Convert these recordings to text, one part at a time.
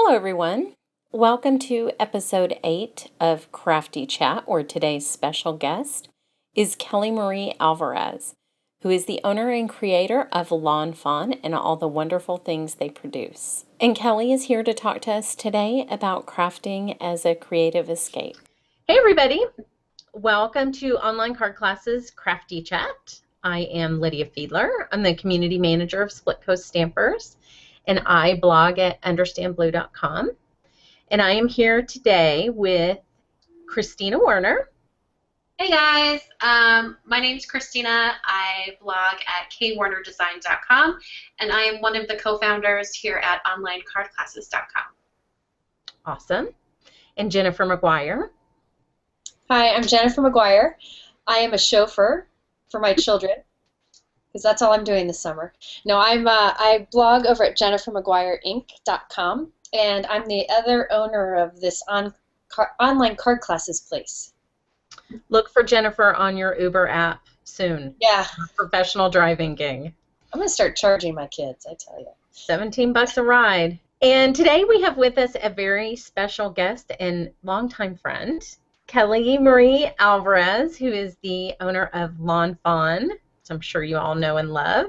Hello, everyone. Welcome to episode 8 of Crafty Chat, where today's special guest is Kelly Marie Alvarez, who is the owner and creator of Lawn Fawn and all the wonderful things they produce. And Kelly is here to talk to us today about crafting as a creative escape. Hey, everybody. Welcome to Online Card Classes Crafty Chat. I am Lydia Fiedler. I'm the community manager of Split Coast Stampers, and I blog at understandblue.com. And I am here today with Christina Werner. Hey guys, my name's Christina. I blog at kwernerdesign.com, and I am one of the co-founders here at onlinecardclasses.com. Awesome. And Jennifer McGuire. Hi, I'm Jennifer McGuire. I am a chauffeur for my children, because that's all I'm doing this summer. No, I blog over at jennifermcguireinc.com, and I'm the other owner of this online card classes place. Look for Jennifer on your Uber app soon. Yeah. Professional driving gig. I'm going to start charging my kids, I tell you. $17 a ride. And today we have with us a very special guest and longtime friend, Kelly Marie Alvarez, who is the owner of Lawn Fawn, which I'm sure you all know and love.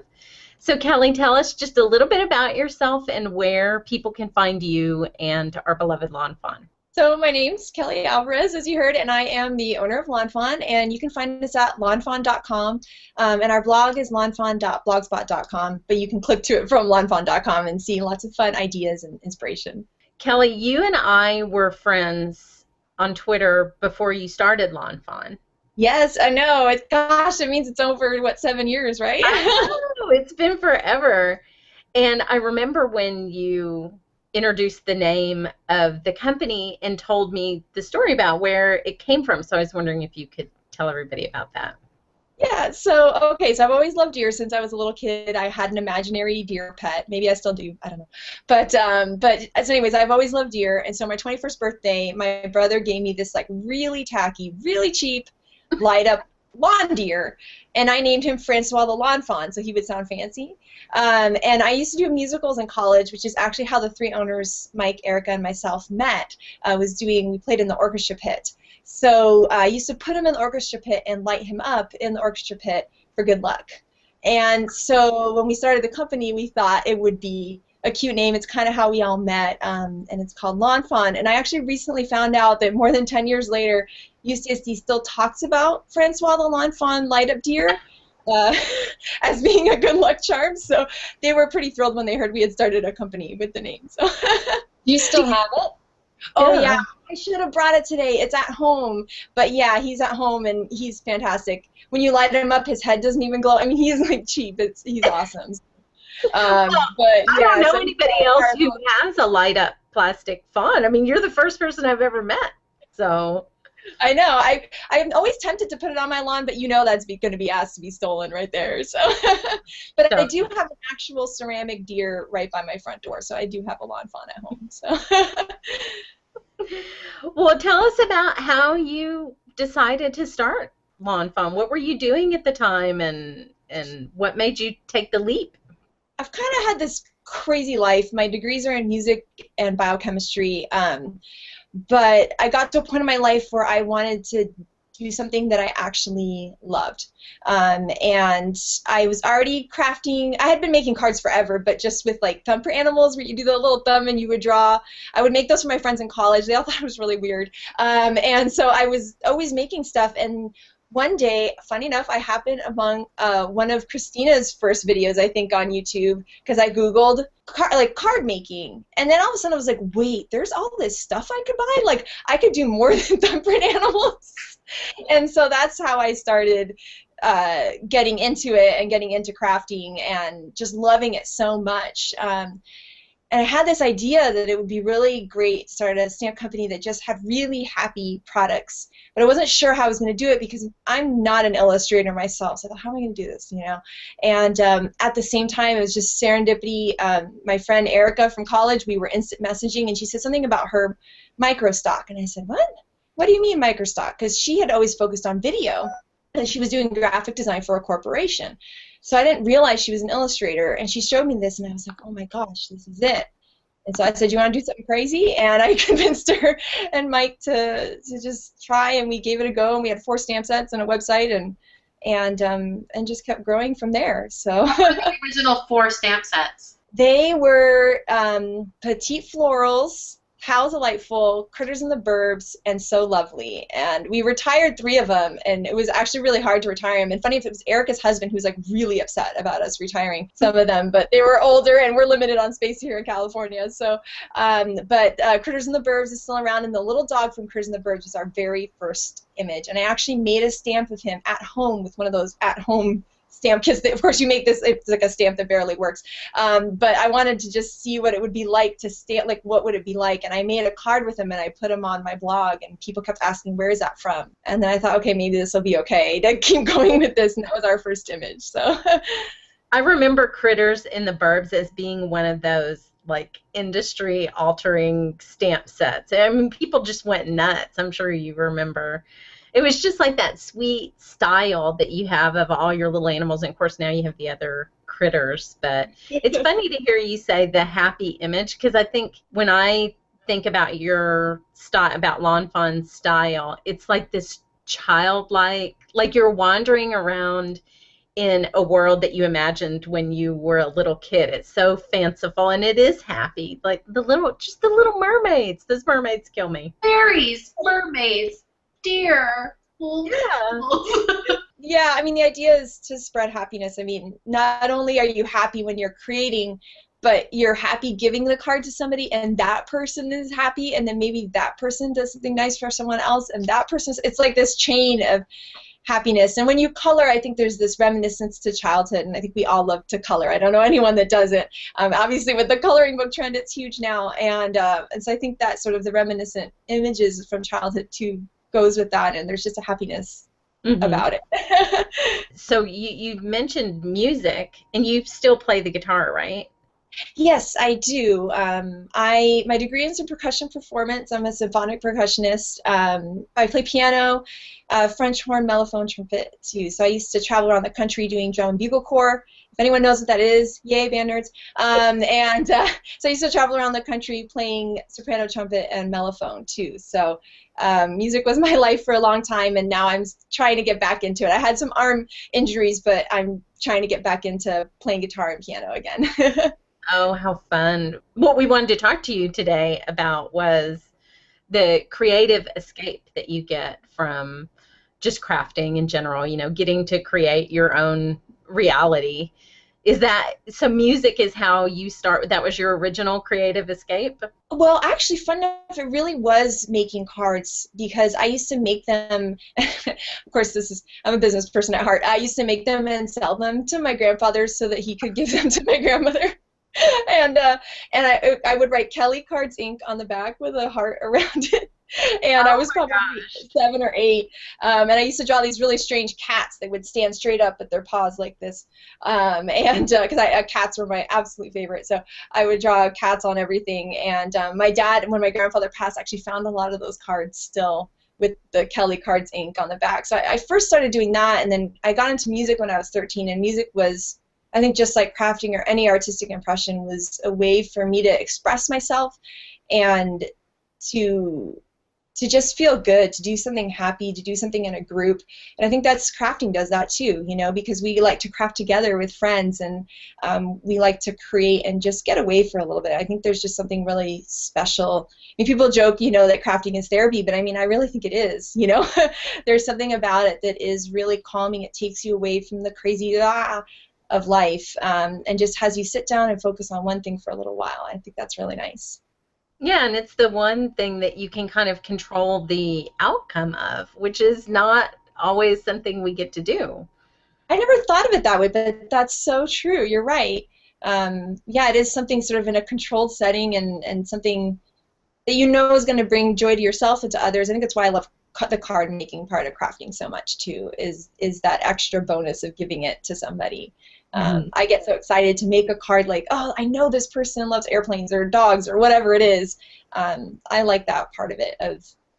So Kelly, tell us just a little bit about yourself and where people can find you and our beloved Lawn Fawn. So my name's Kelly Alvarez, as you heard, and I am the owner of Lawn Fawn, and you can find us at lawnfawn.com, and our blog is lawnfawn.blogspot.com, but you can click to it from lawnfawn.com and see lots of fun ideas and inspiration. Kelly, you and I were friends on Twitter before you started Lawn Fawn. Yes, I know. Gosh, it means it's over, 7 years, right? I know. It's been forever. And I remember when you introduced the name of the company and told me the story about where it came from. So I was wondering if you could tell everybody about that. Yeah, so I've always loved deer since I was a little kid. I had an imaginary deer pet. Maybe I still do. I don't know. But so anyways, I've always loved deer, and so my 21st birthday, my brother gave me this really tacky, really cheap, light up lawn deer, and I named him Francois the Lawn Fawn, so he would sound fancy. And I used to do musicals in college, which is actually how the three owners, Mike, Erica, and myself, met. We played in the orchestra pit. So I used to put him in the orchestra pit and light him up in the orchestra pit for good luck. And so when we started the company, we thought it would be a cute name. It's kind of how we all met, and it's called Lawn Fawn. And I actually recently found out that more than 10 years later, UCSD still talks about Francois the Lawn Fawn light-up deer as being a good luck charm. So they were pretty thrilled when they heard we had started a company with the name. So Do you still have it? Oh, yeah. I should have brought it today. It's at home. But, yeah, he's at home, and he's fantastic. When you light him up, his head doesn't even glow. I mean, he's, cheap. He's awesome. But I don't know anybody else who has a light-up plastic fawn. I mean, you're the first person I've ever met. So I know. I'm always tempted to put it on my lawn, but that's going to be asked to be stolen right there. So, but I do have an actual ceramic deer right by my front door, so I do have a lawn fawn at home. So. Well, tell us about how you decided to start Lawn Fawn. What were you doing at the time, and what made you take the leap? I've kind of had this crazy life. My degrees are in music and biochemistry, but I got to a point in my life where I wanted to do something that I actually loved. And I was already crafting. I had been making cards forever, but just with thumbprint animals where you do the little thumb and you would draw. I would make those for my friends in college. They all thought it was really weird. And so I was always making stuff. And one day, funny enough, I happened among one of Christina's first videos, I think, on YouTube, because I Googled card making, and then all of a sudden I was like, wait, there's all this stuff I could buy? I could do more than thumbprint animals. And so that's how I started getting into it and getting into crafting and just loving it so much. And I had this idea that it would be really great to start a stamp company that just had really happy products. But I wasn't sure how I was going to do it because I'm not an illustrator myself. So I thought, how am I going to do this, And at the same time, it was just serendipity. My friend Erica from college, we were instant messaging, and she said something about her microstock. And I said, what? What do you mean microstock? Because she had always focused on video, and she was doing graphic design for a corporation. So I didn't realize she was an illustrator, and she showed me this, and I was like, oh my gosh, this is it. And so I said, you want to do something crazy? And I convinced her and Mike to just try, and we gave it a go, and we had 4 stamp sets and a website, and just kept growing from there. So What were the original 4 stamp sets? they were Petite Florals, How Delightful, Critters in the Burbs, and So Lovely. And we retired 3 of them, and it was actually really hard to retire them. And funny if it was Erica's husband who's like really upset about us retiring some of them, but they were older and we're limited on space here in California. So, but Critters in the Burbs is still around, and the little dog from Critters in the Burbs was our very first image. And I actually made a stamp of him at home with one of those at-home stamp kits. Of course, you make this, it's like a stamp that barely works. But I wanted to just see what it would be like to stamp, like what would it be like. And I made a card with him and I put him on my blog, and people kept asking, where is that from? And then I thought, okay, maybe this will be okay to keep going with this. And that was our first image. So I remember Critters in the Burbs as being one of those like industry altering stamp sets. I mean, people just went nuts. I'm sure you remember. It was just like that sweet style that you have of all your little animals. And, of course, now you have the other critters. But it's funny to hear you say the happy image, because I think when I think about your style, about Lawn Fawn's style, it's like this childlike, like you're wandering around in a world that you imagined when you were a little kid. It's so fanciful, and it is happy. Like just the little mermaids. Those mermaids kill me. Fairies, mermaids, deer. Yeah. Yeah, I mean, the idea is to spread happiness. I mean, not only are you happy when you're creating, but you're happy giving the card to somebody, and that person is happy, and then maybe that person does something nice for someone else, and that person's, it's like this chain of happiness. And when you color, I think there's this reminiscence to childhood, and I think we all love to color. I don't know anyone that doesn't. Obviously, with the coloring book trend, it's huge now, and so I think that sort of the reminiscent images from childhood too goes with that, and there's just a happiness about it. So you mentioned music, and you still play the guitar, right? Yes, I do. My degree is in percussion performance. I'm a symphonic percussionist. I play piano, French horn, mellophone, trumpet too. So I used to travel around the country doing drum and bugle corps. If anyone knows what that is, yay, band nerds. So I used to travel around the country playing soprano, trumpet, and mellophone too. So music was my life for a long time, and now I'm trying to get back into it. I had some arm injuries, but I'm trying to get back into playing guitar and piano again. Oh, how fun. What we wanted to talk to you today about was the creative escape that you get from just crafting in general, you know, getting to create your own reality. Is that, so music is how you start, that was your original creative escape? Well, actually, fun enough, it really was making cards, because I used to make them, of course, I'm a business person at heart. I used to make them and sell them to my grandfather so that he could give them to my grandmother. And I would write Kelly Cards Inc. on the back with a heart around it. And I was probably 7 or 8. And I used to draw these really strange cats that would stand straight up with their paws like this. Because cats were my absolute favorite. So I would draw cats on everything. And my dad, when my grandfather passed, actually found a lot of those cards still with the Kelly Cards Inc. on the back. So I first started doing that. And then I got into music when I was 13. And music was, I think, just like crafting or any artistic impression, was a way for me to express myself and to just feel good, to do something happy, to do something in a group. And I think that's, crafting does that too, you know, because we like to craft together with friends, and we like to create and just get away for a little bit. I think there's just something really special. I mean, people joke, you know, that crafting is therapy, but I mean, I really think it is, you know. There's something about it that is really calming. It takes you away from the crazy of life, and just has you sit down and focus on one thing for a little while. I think that's really nice. Yeah, and it's the one thing that you can kind of control the outcome of, which is not always something we get to do. I never thought of it that way, but that's so true. You're right. Yeah, it is something sort of in a controlled setting, and something that you know is going to bring joy to yourself and to others. I think that's why I love the card making part of crafting so much too, is that extra bonus of giving it to somebody. I get so excited to make a card like, oh, I know this person loves airplanes or dogs or whatever it is. I like that part of it,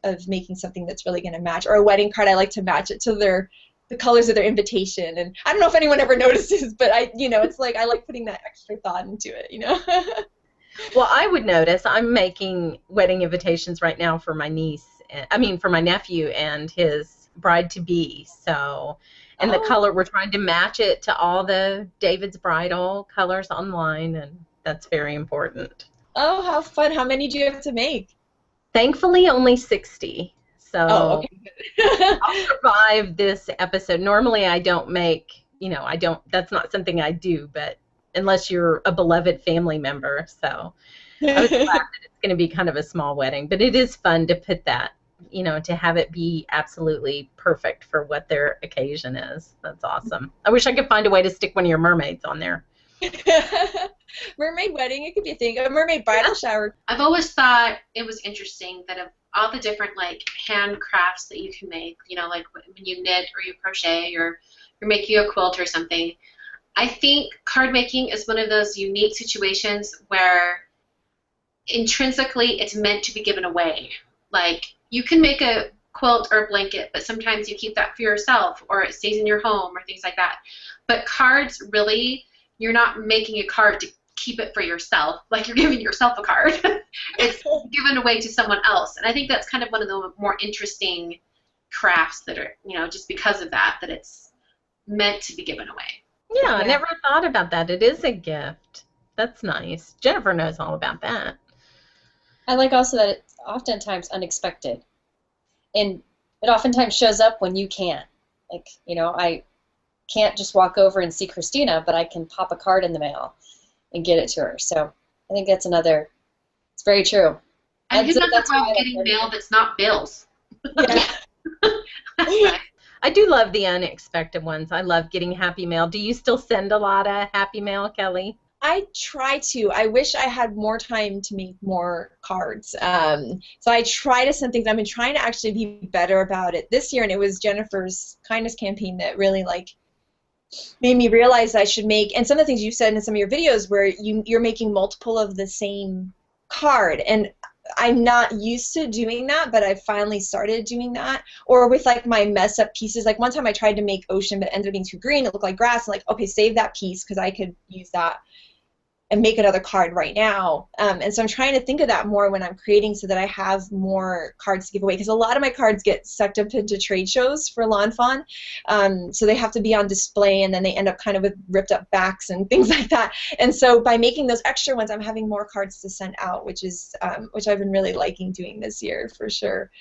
of making something that's really going to match. Or a wedding card, I like to match it to the colors of their invitation. And I don't know if anyone ever notices, but it's like I like putting that extra thought into it, you know. Well, Well, I would notice I'm making wedding invitations right now for my niece, for my nephew and his bride-to-be. So, and the color, we're trying to match it to all the David's Bridal colors online, and that's very important. Oh, how fun. How many do you have to make? Thankfully, only 60. So Okay. I'll survive this episode. Normally, I don't make, that's not something I do, but unless you're a beloved family member. So I was glad that it's going to be kind of a small wedding, but it is fun to put that, to have it be absolutely perfect for what their occasion is. That's awesome. I wish I could find a way to stick one of your mermaids on there. Mermaid wedding, it could be a thing. A mermaid bridal shower. I've always thought it was interesting that of all the different like handcrafts that you can make, like when you knit or you crochet or you're making a quilt or something, I think card making is one of those unique situations where intrinsically it's meant to be given away. Like you can make a quilt or a blanket, but sometimes you keep that for yourself or it stays in your home or things like that. But cards, really, you're not making a card to keep it for yourself, like you're giving yourself a card. It's given away to someone else. And I think that's kind of one of the more interesting crafts that are, just because of that it's meant to be given away. Yeah, I never thought about that. It is a gift. That's nice. Jennifer knows all about that. I like also that it's oftentimes unexpected. And it oftentimes shows up when you can't. Like, I can't just walk over and see Christina, but I can pop a card in the mail and get it to her. So I think that's it's very true. And who doesn't love getting mail that's not bills? Yeah. I do love the unexpected ones. I love getting happy mail. Do you still send a lot of happy mail, Kelly? I try to. I wish I had more time to make more cards. So I try to send things. I've been trying to actually be better about it this year, and it was Jennifer's kindness campaign that really made me realize I should make, and some of the things you said in some of your videos where you're making multiple of the same card, and I'm not used to doing that, but I finally started doing that. Or with my mess up pieces. Like one time I tried to make ocean, but it ended up being too green. It looked like grass. I'm like, okay, save that piece because I could use that and make another card right now. And so I'm trying to think of that more when I'm creating so that I have more cards to give away. Because a lot of my cards get sucked up into trade shows for Lawn Fawn. So they have to be on display, and then they end up kind of with ripped up backs and things like that. And so by making those extra ones, I'm having more cards to send out, which I've been really liking doing this year for sure.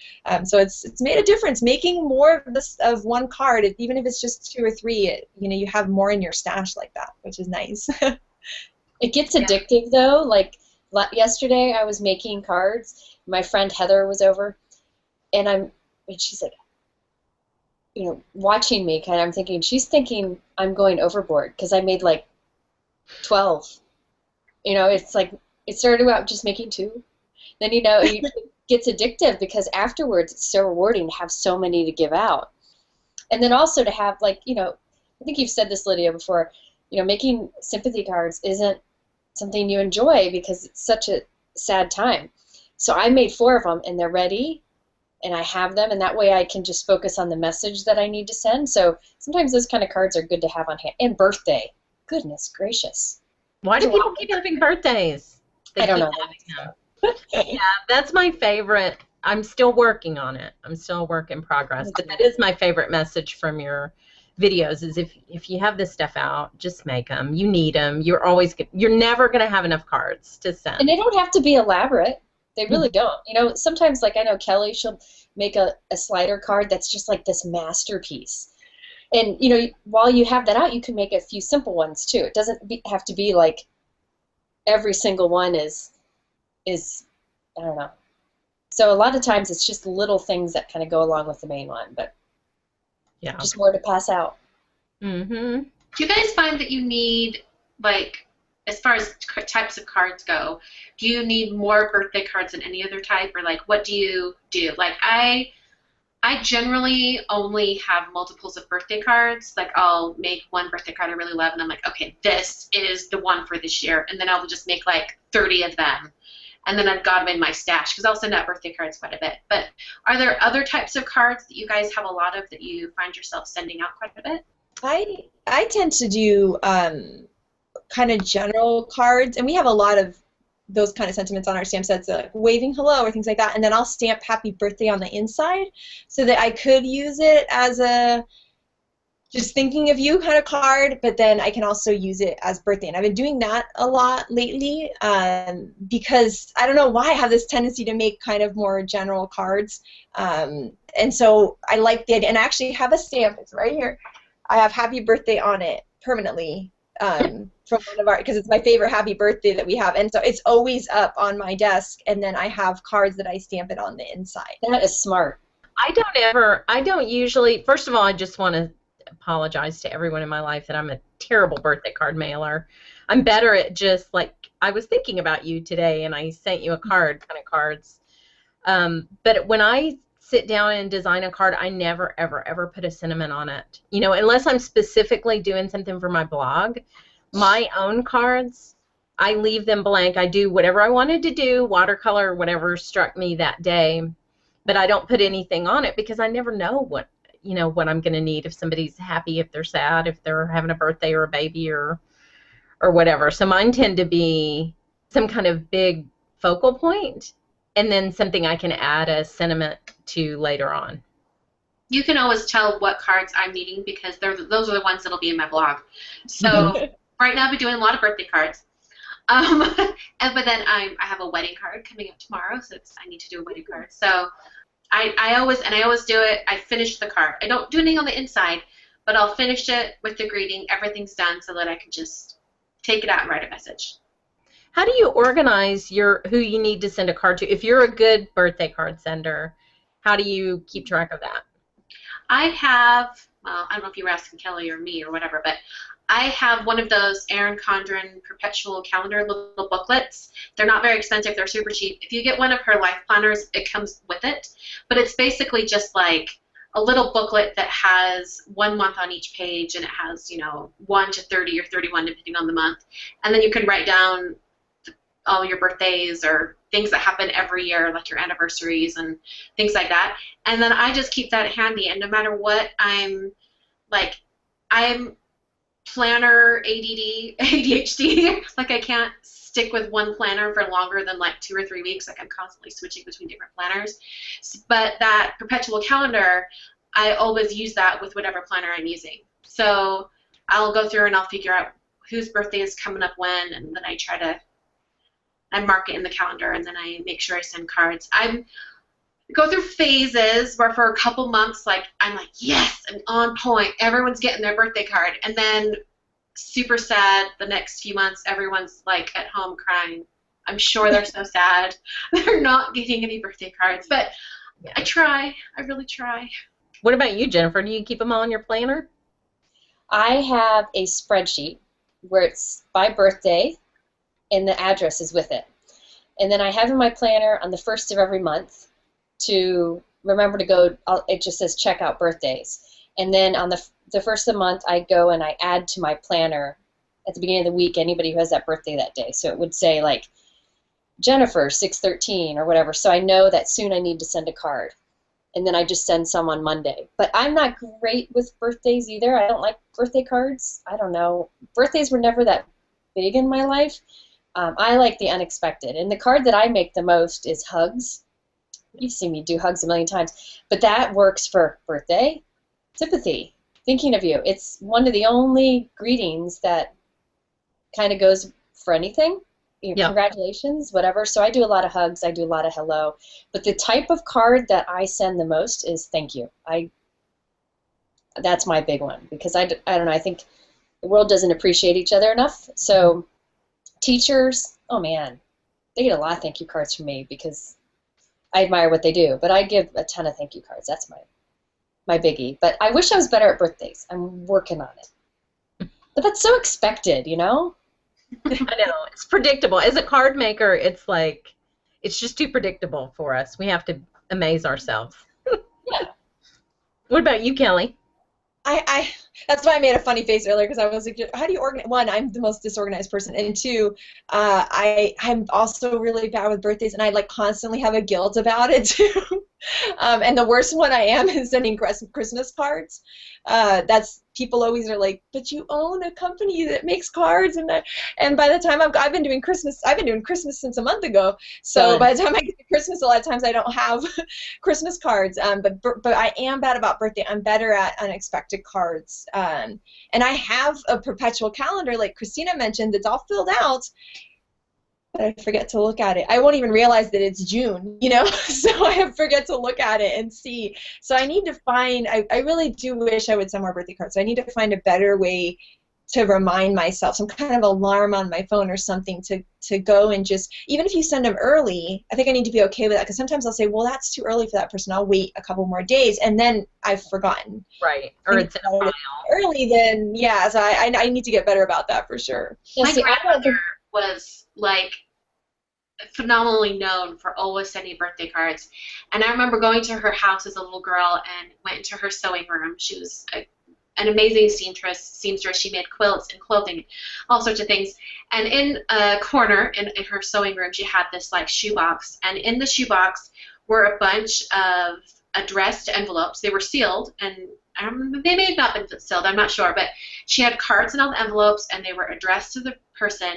So it's made a difference. Making more of one card, even if it's just 2 or 3, you have more in your stash like that, which is nice. It gets addictive, though. Like yesterday, I was making cards. My friend Heather was over, and she's like, watching me. Kind of, I'm thinking she's thinking I'm going overboard because I made 12. It's like it started out just making 2. Then it gets addictive because afterwards it's so rewarding to have so many to give out, and then also to have I think you've said this, Lydia, before. Making sympathy cards isn't something you enjoy because it's such a sad time. So I made 4 of them, and they're ready, and I have them, and that way I can just focus on the message that I need to send. So sometimes those kind of cards are good to have on hand. And birthday. Goodness gracious. Why do people keep having birthdays? I don't know. Yeah, that's my favorite. I'm still working on it. I'm still a work in progress. But that is my favorite message from your videos is if you have this stuff out, just make them. You need them. You're never going to have enough cards to send. And they don't have to be elaborate. They really don't. Sometimes, I know Kelly, she'll make a slider card that's just this masterpiece. And, while you have that out, you can make a few simple ones, too. It doesn't have to be every single one is, I don't know. So a lot of times it's just little things that kind of go along with the main one, but yeah, just more to pass out. Mm-hmm. Do you guys find that you need, as far as types of cards go, do you need more birthday cards than any other type, or what do you do? I generally only have multiples of birthday cards. I'll make one birthday card I really love, and I'm like, okay, this is the one for this year, and then I'll just make 30 of them. And then I've got them in my stash because I'll send out birthday cards quite a bit. But are there other types of cards that you guys have a lot of that you find yourself sending out quite a bit? I tend to do kind of general cards, and we have a lot of those kind of sentiments on our stamp sets, like waving hello or things like that, and then I'll stamp happy birthday on the inside so that I could use it as a just thinking of you kind of card, but then I can also use it as birthday. And I've been doing that a lot lately because I don't know why I have this tendency to make kind of more general cards. And so I like the idea. And I actually have a stamp. It's right here. I have happy birthday on it permanently from one of our, because it's my favorite happy birthday that we have. And so it's always up on my desk. And then I have cards that I stamp it on the inside. That is smart. I don't usually, first of all, I just want to apologize to everyone in my life that I'm a terrible birthday card mailer. I'm better at just, like, I was thinking about you today and I sent you a card, kind of cards. But when I sit down and design a card, I never, ever, ever put a sentiment on it. You know, unless I'm specifically doing something for my blog. My own cards, I leave them blank. I do whatever I wanted to do, watercolor, whatever struck me that day. But I don't put anything on it because I never know what I'm going to need, if somebody's happy, if they're sad, if they're having a birthday or a baby or whatever. So mine tend to be some kind of big focal point and then something I can add a sentiment to later on. You can always tell what cards I'm needing because those are the ones that'll be in my blog. So right now I've been doing a lot of birthday cards. But then I have a wedding card coming up tomorrow, so I need to do a wedding card. So I always do it. I finish the card. I don't do anything on the inside, but I'll finish it with the greeting. Everything's done so that I can just take it out and write a message. How do you organize who you need to send a card to? If you're a good birthday card sender, how do you keep track of that? I have, well, I don't know if you were asking Kelly or me or whatever, but I have one of those Erin Condren perpetual calendar little booklets. They're not very expensive. They're super cheap. If you get one of her life planners, it comes with it. But it's basically just like a little booklet that has 1 month on each page, and it has, 1 to 30 or 31 depending on the month. And then you can write down all your birthdays or things that happen every year, like your anniversaries and things like that. And then I just keep that handy, and no matter what I'm planner ADHD, like I can't stick with one planner for longer than like 2 or 3 weeks. Like I'm constantly switching between different planners. But that perpetual calendar, I always use that with whatever planner I'm using. So I'll go through and I'll figure out whose birthday is coming up when, and then I mark it in the calendar, and then I make sure I send cards. I go through phases where for a couple months, I'm like, yes, I'm on point. Everyone's getting their birthday card. And then super sad the next few months, everyone's like at home crying. I'm sure they're so sad. They're not getting any birthday cards. But I try. I really try. What about you, Jennifer? Do you keep them all in your planner? I have a spreadsheet where it's by birthday and the address is with it. And then I have in my planner on the 1st of every month to remember to go, it just says check out birthdays. And then on the 1st of the month, I go and I add to my planner at the beginning of the week anybody who has that birthday that day. So it would say like Jennifer 613 or whatever. So I know that soon I need to send a card. And then I just send some on Monday. But I'm not great with birthdays either. I don't like birthday cards. I don't know. Birthdays were never that big in my life. I like the unexpected. And the card that I make the most is hugs. You've seen me do hugs a million times. But that works for birthday, sympathy, thinking of you. It's one of the only greetings that kind of goes for anything. Yeah. Congratulations, whatever. So I do a lot of hugs. I do a lot of hello. But the type of card that I send the most is thank you. That's my big one because I don't know. I think the world doesn't appreciate each other enough. So teachers, oh man, they get a lot of thank you cards from me because I admire what they do. But I give a ton of thank you cards. That's my biggie. But I wish I was better at birthdays. I'm working on it. But that's so expected, you know? I know. It's predictable. As a card maker, it's like, it's just too predictable for us. We have to amaze ourselves. Yeah. What about you, Kelly? That's why I made a funny face earlier because I was like, how do you organize? One, I'm the most disorganized person, and two, I'm also really bad with birthdays, and I like constantly have a guilt about it too. And the worst one I am is sending Christmas cards. That's people always are like, but you own a company that makes cards, and by the time I've been doing Christmas since a month ago. So Done. by the time I get to Christmas, a lot of times I don't have Christmas cards. But I am bad about birthday. I'm better at unexpected cards. And I have a perpetual calendar, like Christina mentioned, that's all filled out. But I forget to look at it. I won't even realize that it's June, so I forget to look at it and see. So I need to find, I really do wish I would send more birthday cards. So I need to find a better way to remind myself, some kind of alarm on my phone or something to go and just, even if you send them early, I think I need to be okay with that, because sometimes I'll say, well, that's too early for that person. I'll wait a couple more days, and then I've forgotten. Right. Or it's in a file. Early, then, yeah, so I need to get better about that for sure. Yeah, My see, I don't grandmother was like phenomenally known for always sending birthday cards. And I remember going to her house as a little girl and went into her sewing room. She was an amazing seamstress. She made quilts and clothing, all sorts of things. And in a corner in her sewing room, she had this like shoebox. And in the shoebox were a bunch of addressed envelopes. They were sealed, and I don't remember, they may have not been sealed, I'm not sure, but she had cards in all the envelopes, and they were addressed to the person.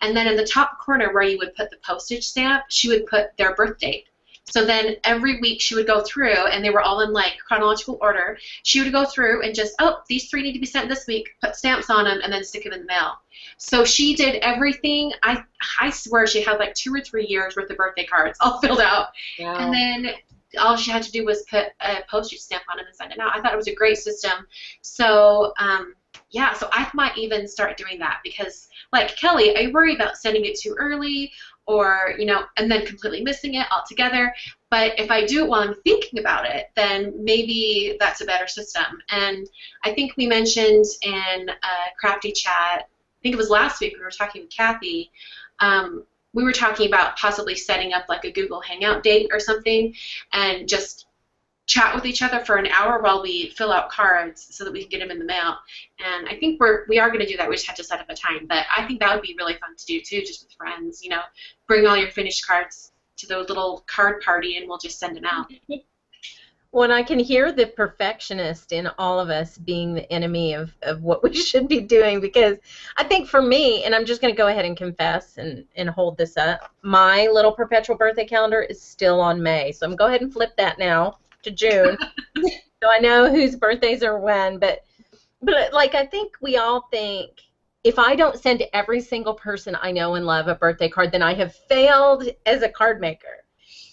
And then in the top corner where you would put the postage stamp, she would put their birth date. So then every week she would go through, and they were all in like chronological order. She would go through and just, oh, these 3 need to be sent this week, put stamps on them, and then stick them in the mail. So she did everything. I swear she had like 2 or 3 years worth of birthday cards all filled out. Wow. And then all she had to do was put a postage stamp on them and send it out. I thought it was a great system. So yeah, so I might even start doing that, because like Kelly, I worry about sending it too early, or and then completely missing it altogether. But if I do it while I'm thinking about it, then maybe that's a better system. And I think we mentioned in Crafty chat, I think it was last week, we were talking with Kathy, we were talking about possibly setting up like a Google Hangout date or something, and just chat with each other for an hour while we fill out cards so that we can get them in the mail. And I think we are going to do that. We just have to set up a time. But I think that would be really fun to do too, just with friends. Bring all your finished cards to the little card party, and we'll just send them out. Well, and I can hear the perfectionist in all of us being the enemy of what we should be doing, because I think for me, and I'm just going to go ahead and confess and hold this up, my little perpetual birthday calendar is still on May. So I'm going to go ahead and flip that now to June. So I know whose birthdays are when, but like I think we all think, if I don't send every single person I know and love a birthday card, then I have failed as a card maker.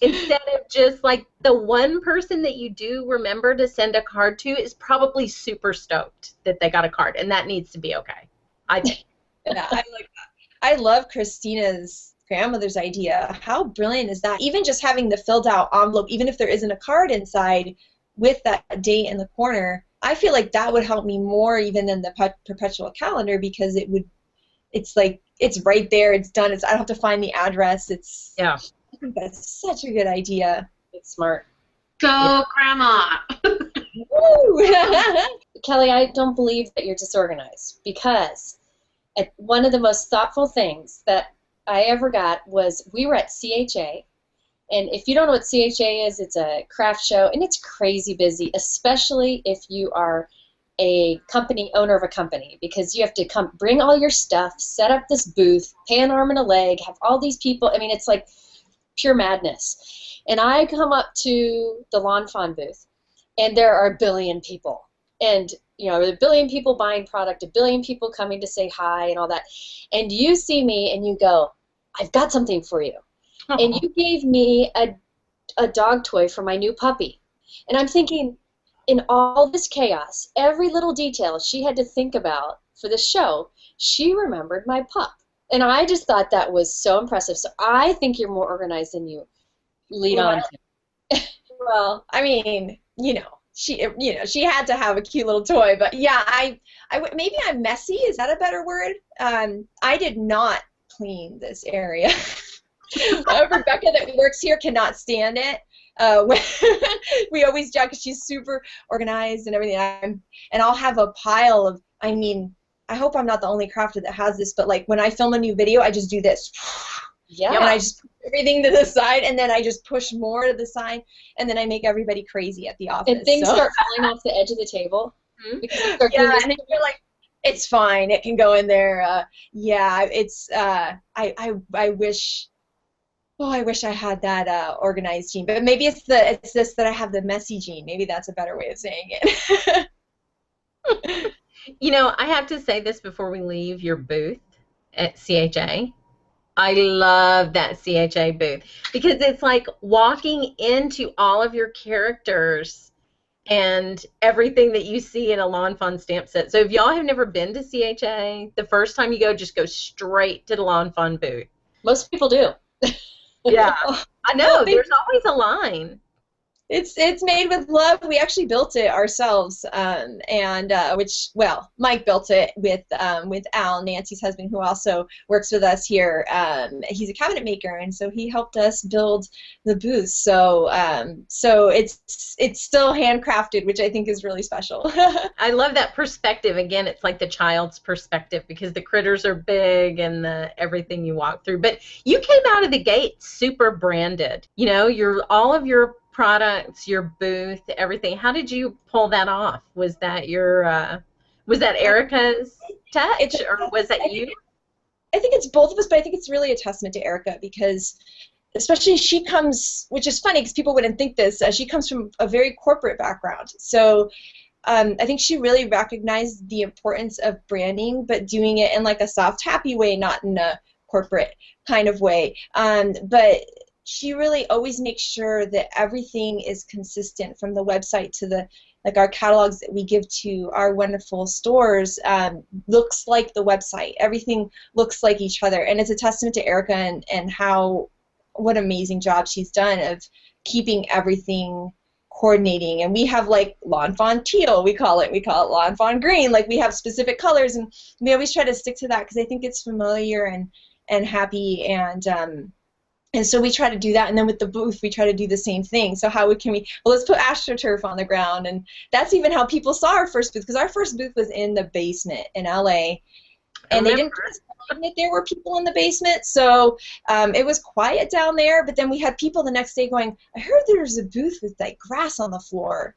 Instead of just like the one person that you do remember to send a card to is probably super stoked that they got a card, and that needs to be okay, I think. Yeah, I like that. I love Christina's grandmother's idea. How brilliant is that? Even just having the filled out envelope, even if there isn't a card inside, with that date in the corner, I feel like that would help me more even than the perpetual calendar, because it's like, it's right there, it's done, I don't have to find the address. Yeah. I think that's such a good idea. It's smart. Go, Grandma! Woo! Kelly, I don't believe that you're disorganized, because one of the most thoughtful things that I ever got was, we were at CHA, and if you don't know what CHA is, it's a craft show, and it's crazy busy, especially if you are a owner of a company, because you have to come bring all your stuff, set up this booth, pay an arm and a leg, have all these people. I mean, it's like pure madness. And I come up to the Lawn Fawn booth, and there are a billion people. And, a billion people buying product, a billion people coming to say hi and all that. And you see me and you go, I've got something for you. Oh. And you gave me a dog toy for my new puppy. And I'm thinking, in all this chaos, every little detail she had to think about for the show, she remembered my pup. And I just thought that was so impressive. So I think you're more organized than you lead on to. Well, I mean, she had to have a cute little toy, but yeah, maybe I'm messy. Is that a better word? I did not clean this area. Rebecca, that works here, cannot stand it. We always joke because she's super organized and everything, and I'll have a pile of, I hope I'm not the only crafter that has this, but like when I film a new video, I just do this. Yeah. And I just put everything to the side, and then I just push more to the side, and then I make everybody crazy at the office. And things start falling off the edge of the table. Because you start doing this. And then you're like, it's fine, it can go in there. It's I wish. Oh, I wish I had that organized gene, but maybe it's this that I have the messy gene. Maybe that's a better way of saying it. I have to say this before we leave your booth at CHA. I love that CHA booth because it's like walking into all of your characters and everything that you see in a Lawn Fawn stamp set. So if y'all have never been to CHA, the first time you go, just go straight to the Lawn Fawn booth. Most people do. Yeah, I know. There's always a line. It's made with love. We actually built it ourselves, Mike built it with Al, Nancy's husband, who also works with us here. He's a cabinet maker, and so he helped us build the booth. So it's still handcrafted, which I think is really special. I love that perspective. Again, it's like the child's perspective because the critters are big and everything you walk through. But you came out of the gate super branded. All of your products, your booth, everything. How did you pull that off? Was that was that Erica's touch, or was that you? I think it's both of us, but I think it's really a testament to Erica because, especially she comes, which is funny because people wouldn't think this. She comes from a very corporate background, so I think she really recognized the importance of branding, but doing it in like a soft, happy way, not in a corporate kind of way. But she really always makes sure that everything is consistent from the website to our catalogs that we give to our wonderful stores looks like the website. Everything looks like each other, and it's a testament to Erica and what amazing job she's done of keeping everything coordinating. And we have like Lawn Fawn teal, we call it Lawn Fawn green. Like we have specific colors, and we always try to stick to that because I think it's familiar and happy and so we try to do that, and then with the booth, we try to do the same thing. So how can we? Well, let's put AstroTurf on the ground, and that's even how people saw our first booth, because our first booth was in the basement in LA, and they didn't know that there were people in the basement, so it was quiet down there. But then we had people the next day going, "I heard there's a booth with like grass on the floor."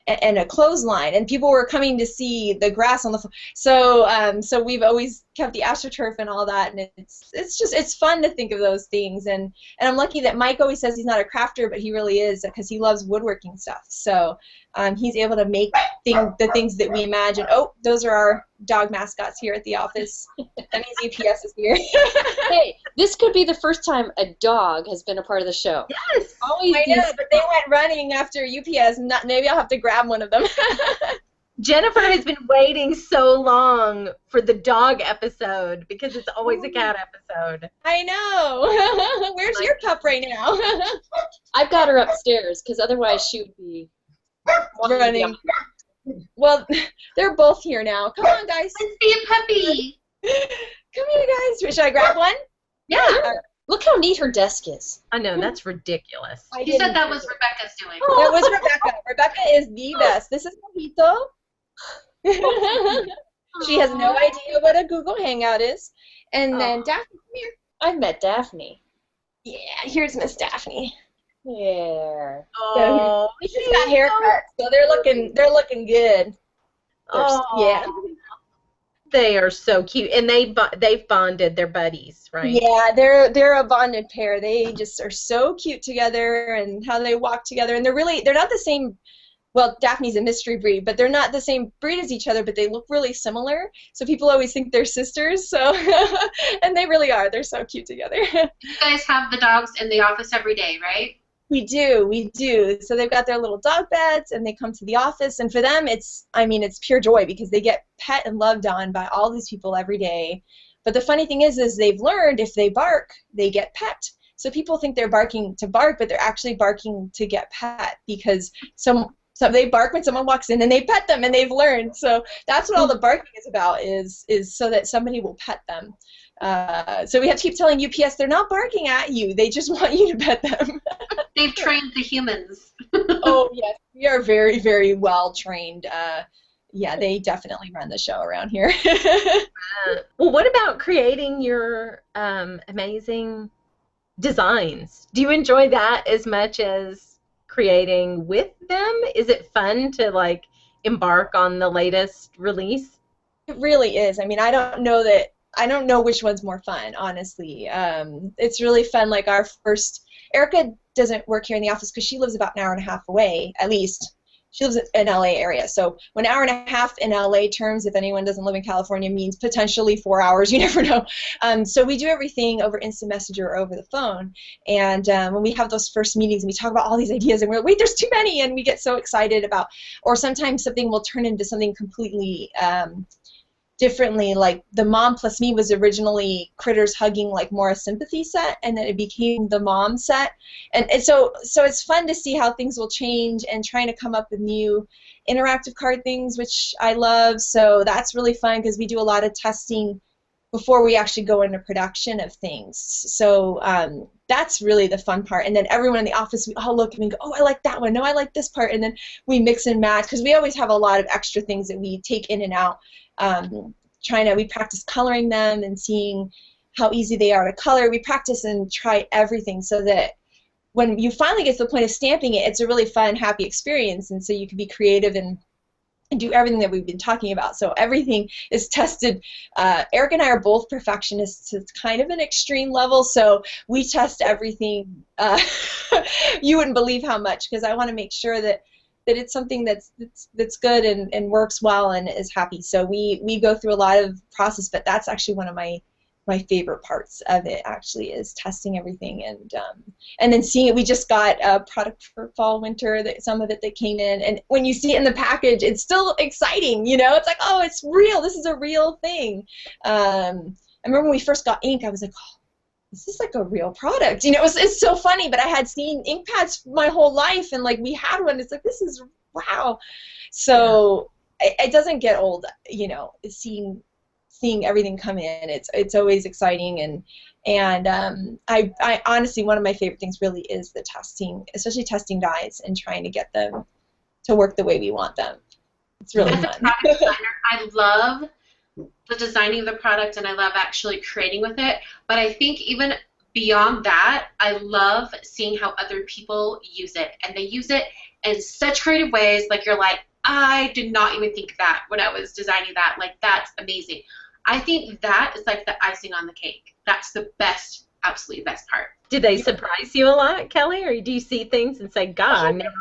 And a clothesline, and people were coming to see the grass on the floor. So we've always kept the AstroTurf and all that, and it's fun to think of those things. And I'm lucky that Mike always says he's not a crafter, but he really is because he loves woodworking stuff. So he's able to make the things that we imagine. Oh, those are our dog mascots here at the office. That means UPS is here. Hey, this could be the first time a dog has been a part of the show. Yes. Always I know, but they went running after UPS. Maybe I'll have to grab one of them. Jennifer has been waiting so long for the dog episode because it's always a cat episode. I know. Where's your pup right now? I've got her upstairs because otherwise she would be running. Well, they're both here now. Come on, guys. Let's be a puppy. Come here, guys. Should I grab one? Yeah. Look how neat her desk is. I know, that's ridiculous. You said that was Rebecca's doing. That was Rebecca. Rebecca is the best. This is Mojito. She has no idea what a Google Hangout is. And then Daphne, come here. I've met Daphne. Yeah, here's Miss Daphne. Yeah. Oh, They just got haircuts, so they're looking good. Yeah. They are so cute, and they've bonded. They're buddies, right? Yeah, they're a bonded pair. They just are so cute together, and how they walk together. And they're not the same. Well, Daphne's a mystery breed, but they're not the same breed as each other, but they look really similar. So people always think they're sisters. So, and they really are. They're so cute together. You guys have the dogs in the office every day, right? We do. So they've got their little dog beds, and they come to the office, and for them, it's pure joy because they get pet and loved on by all these people every day. But the funny thing is they've learned if they bark, they get pet. So people think they're barking to bark, but they're actually barking to get pet because So they bark when someone walks in and they pet them, and they've learned. So that's what all the barking is about, is so that somebody will pet them. So we have to keep telling UPS they're not barking at you. They just want you to pet them. They've trained the humans. Oh, yes. We are very, very well trained. Yeah, they definitely run the show around here. Well, what about creating your amazing designs. Do you enjoy that as much as creating with them? Is it fun to like embark on the latest release? It really is. I mean, I don't know which one's more fun, honestly. It's really fun. Like Erica doesn't work here in the office because she lives about an hour and a half away, at least. She lives in LA area. So when an hour and a half in LA terms, if anyone doesn't live in California, means potentially 4 hours. You never know. So we do everything over instant messenger or over the phone. And when we have those first meetings and we talk about all these ideas and we're like, wait, there's too many, and we get so excited about, or sometimes something will turn into something completely differently. Like the Mom Plus Me was originally Critters Hugging, like more a sympathy set, and then it became the Mom set, and so it's fun to see how things will change and trying to come up with new interactive card things, which I love. So that's really fun because we do a lot of testing before we actually go into production of things. So that's really the fun part. And then everyone in the office, we all look and we go, oh, I like that one. No, I like this part. And then we mix and match because we always have a lot of extra things that we take in and out. We practice coloring them and seeing how easy they are to color. We practice and try everything so that when you finally get to the point of stamping it, it's a really fun, happy experience. And so you can be creative and do everything that we've been talking about. So everything is tested. Eric and I are both perfectionists to kind of an extreme level, so we test everything. You wouldn't believe how much, because I want to make sure that it's something that's good and works well and is happy. So we go through a lot of process, but that's actually one of my favorite parts of it, actually, is testing everything and then seeing it. We just got a product for fall winter, some of it that came in, and when you see it in the package, it's still exciting, you know. It's like, oh, it's real, this is a real thing. I remember when we first got ink, I was like, oh, this is like a real product, you know. It's so funny, but I had seen ink pads my whole life, and like we had one. It's like, this is wow. So it doesn't get old, you know, seeing everything come in. It's always exciting, and I honestly, one of my favorite things really is the testing, especially testing dies and trying to get them to work the way we want them. It's really fun. As a product designer, I love the designing of the product, and I love actually creating with it. But I think even beyond that, I love seeing how other people use it, and they use it in such creative ways. Like, you're like, I did not even think of that when I was designing that. Like, that's amazing. I think that is like the icing on the cake. That's the best, absolutely best part. Did they surprise you a lot, Kelly, or do you see things and say, God, I never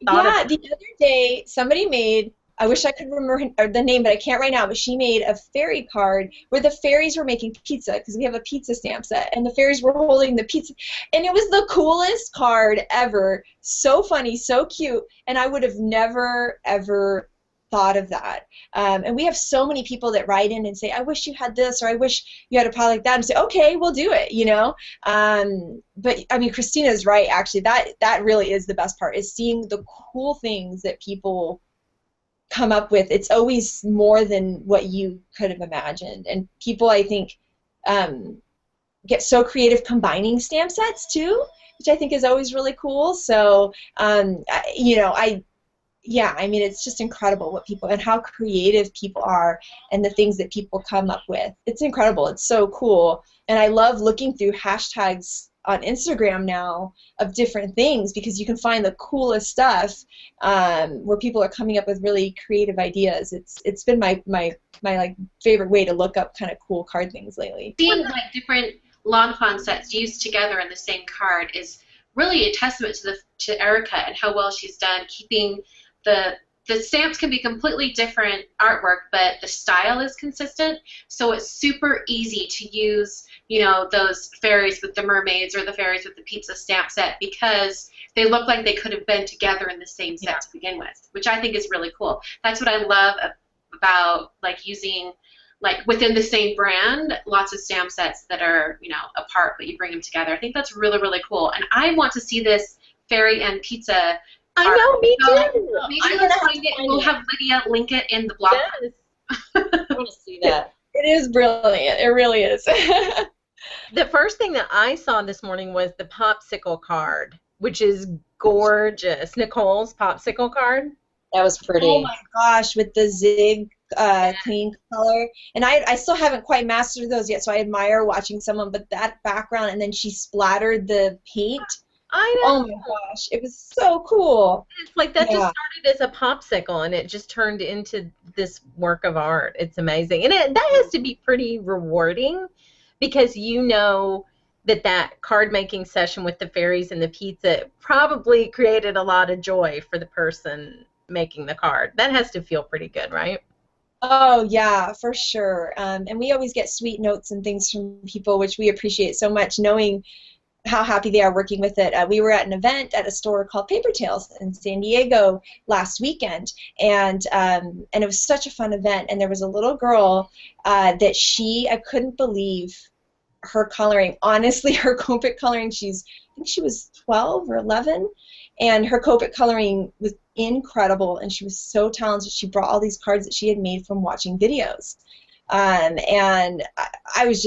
thought of the other day somebody made, I wish I could remember the name, but I can't right now, but she made a fairy card where the fairies were making pizza, because we have a pizza stamp set, and the fairies were holding the pizza, and it was the coolest card ever. So funny, so cute, and I would have never, ever thought of that. And we have so many people that write in and say, I wish you had this, or I wish you had a product like that, and say, okay, we'll do it, you know. But I mean, Christina's right, actually. That really is the best part, is seeing the cool things that people come up with. It's always more than what you could have imagined, and people, I think, get so creative combining stamp sets too, which I think is always really cool. So you know, yeah, I mean, it's just incredible what people, and how creative people are, and the things that people come up with. It's incredible. It's so cool. And I love looking through hashtags on Instagram now of different things, because you can find the coolest stuff where people are coming up with really creative ideas. It's been my like favorite way to look up kind of cool card things lately. Seeing like different lawn fawn sets used together in the same card is really a testament to Erica and how well she's done keeping the stamps. Can be completely different artwork, but the style is consistent, so it's super easy to use, you know, those fairies with the mermaids or the fairies with the pizza stamp set, because they look like they could have been together in the same set to begin with, which I think is really cool. That's what I love about like using, like, within the same brand, lots of stamp sets that are, you know, apart, but you bring them together. I think that's really, really cool, and I want to see this fairy and pizza. I know, me too. Maybe let's find it, and we'll have Lydia link it in the blog. Yes. I want to see that. It is brilliant. It really is. The first thing that I saw this morning was the popsicle card, which is gorgeous. Nicole's popsicle card. That was pretty. Oh my gosh, with the zig clean color. And I still haven't quite mastered those yet, so I admire watching someone, but that background, and then she splattered the paint. I Oh know. my gosh, it was so cool. It's like that just Yeah. started as a popsicle and it just turned into this work of art. It's amazing. And that has to be pretty rewarding because you know that card making session with the fairies and the pizza probably created a lot of joy for the person making the card. That has to feel pretty good, right? Oh yeah, for sure. And we always get sweet notes and things from people, which we appreciate so much, knowing how happy they are working with it. We were at an event at a store called Paper Tales in San Diego last weekend, and it was such a fun event. And there was a little girl that I couldn't believe her coloring. Honestly, her Copic coloring, I think she was 12 or 11, and her Copic coloring was incredible, and she was so talented. She brought all these cards that she had made from watching videos. And it was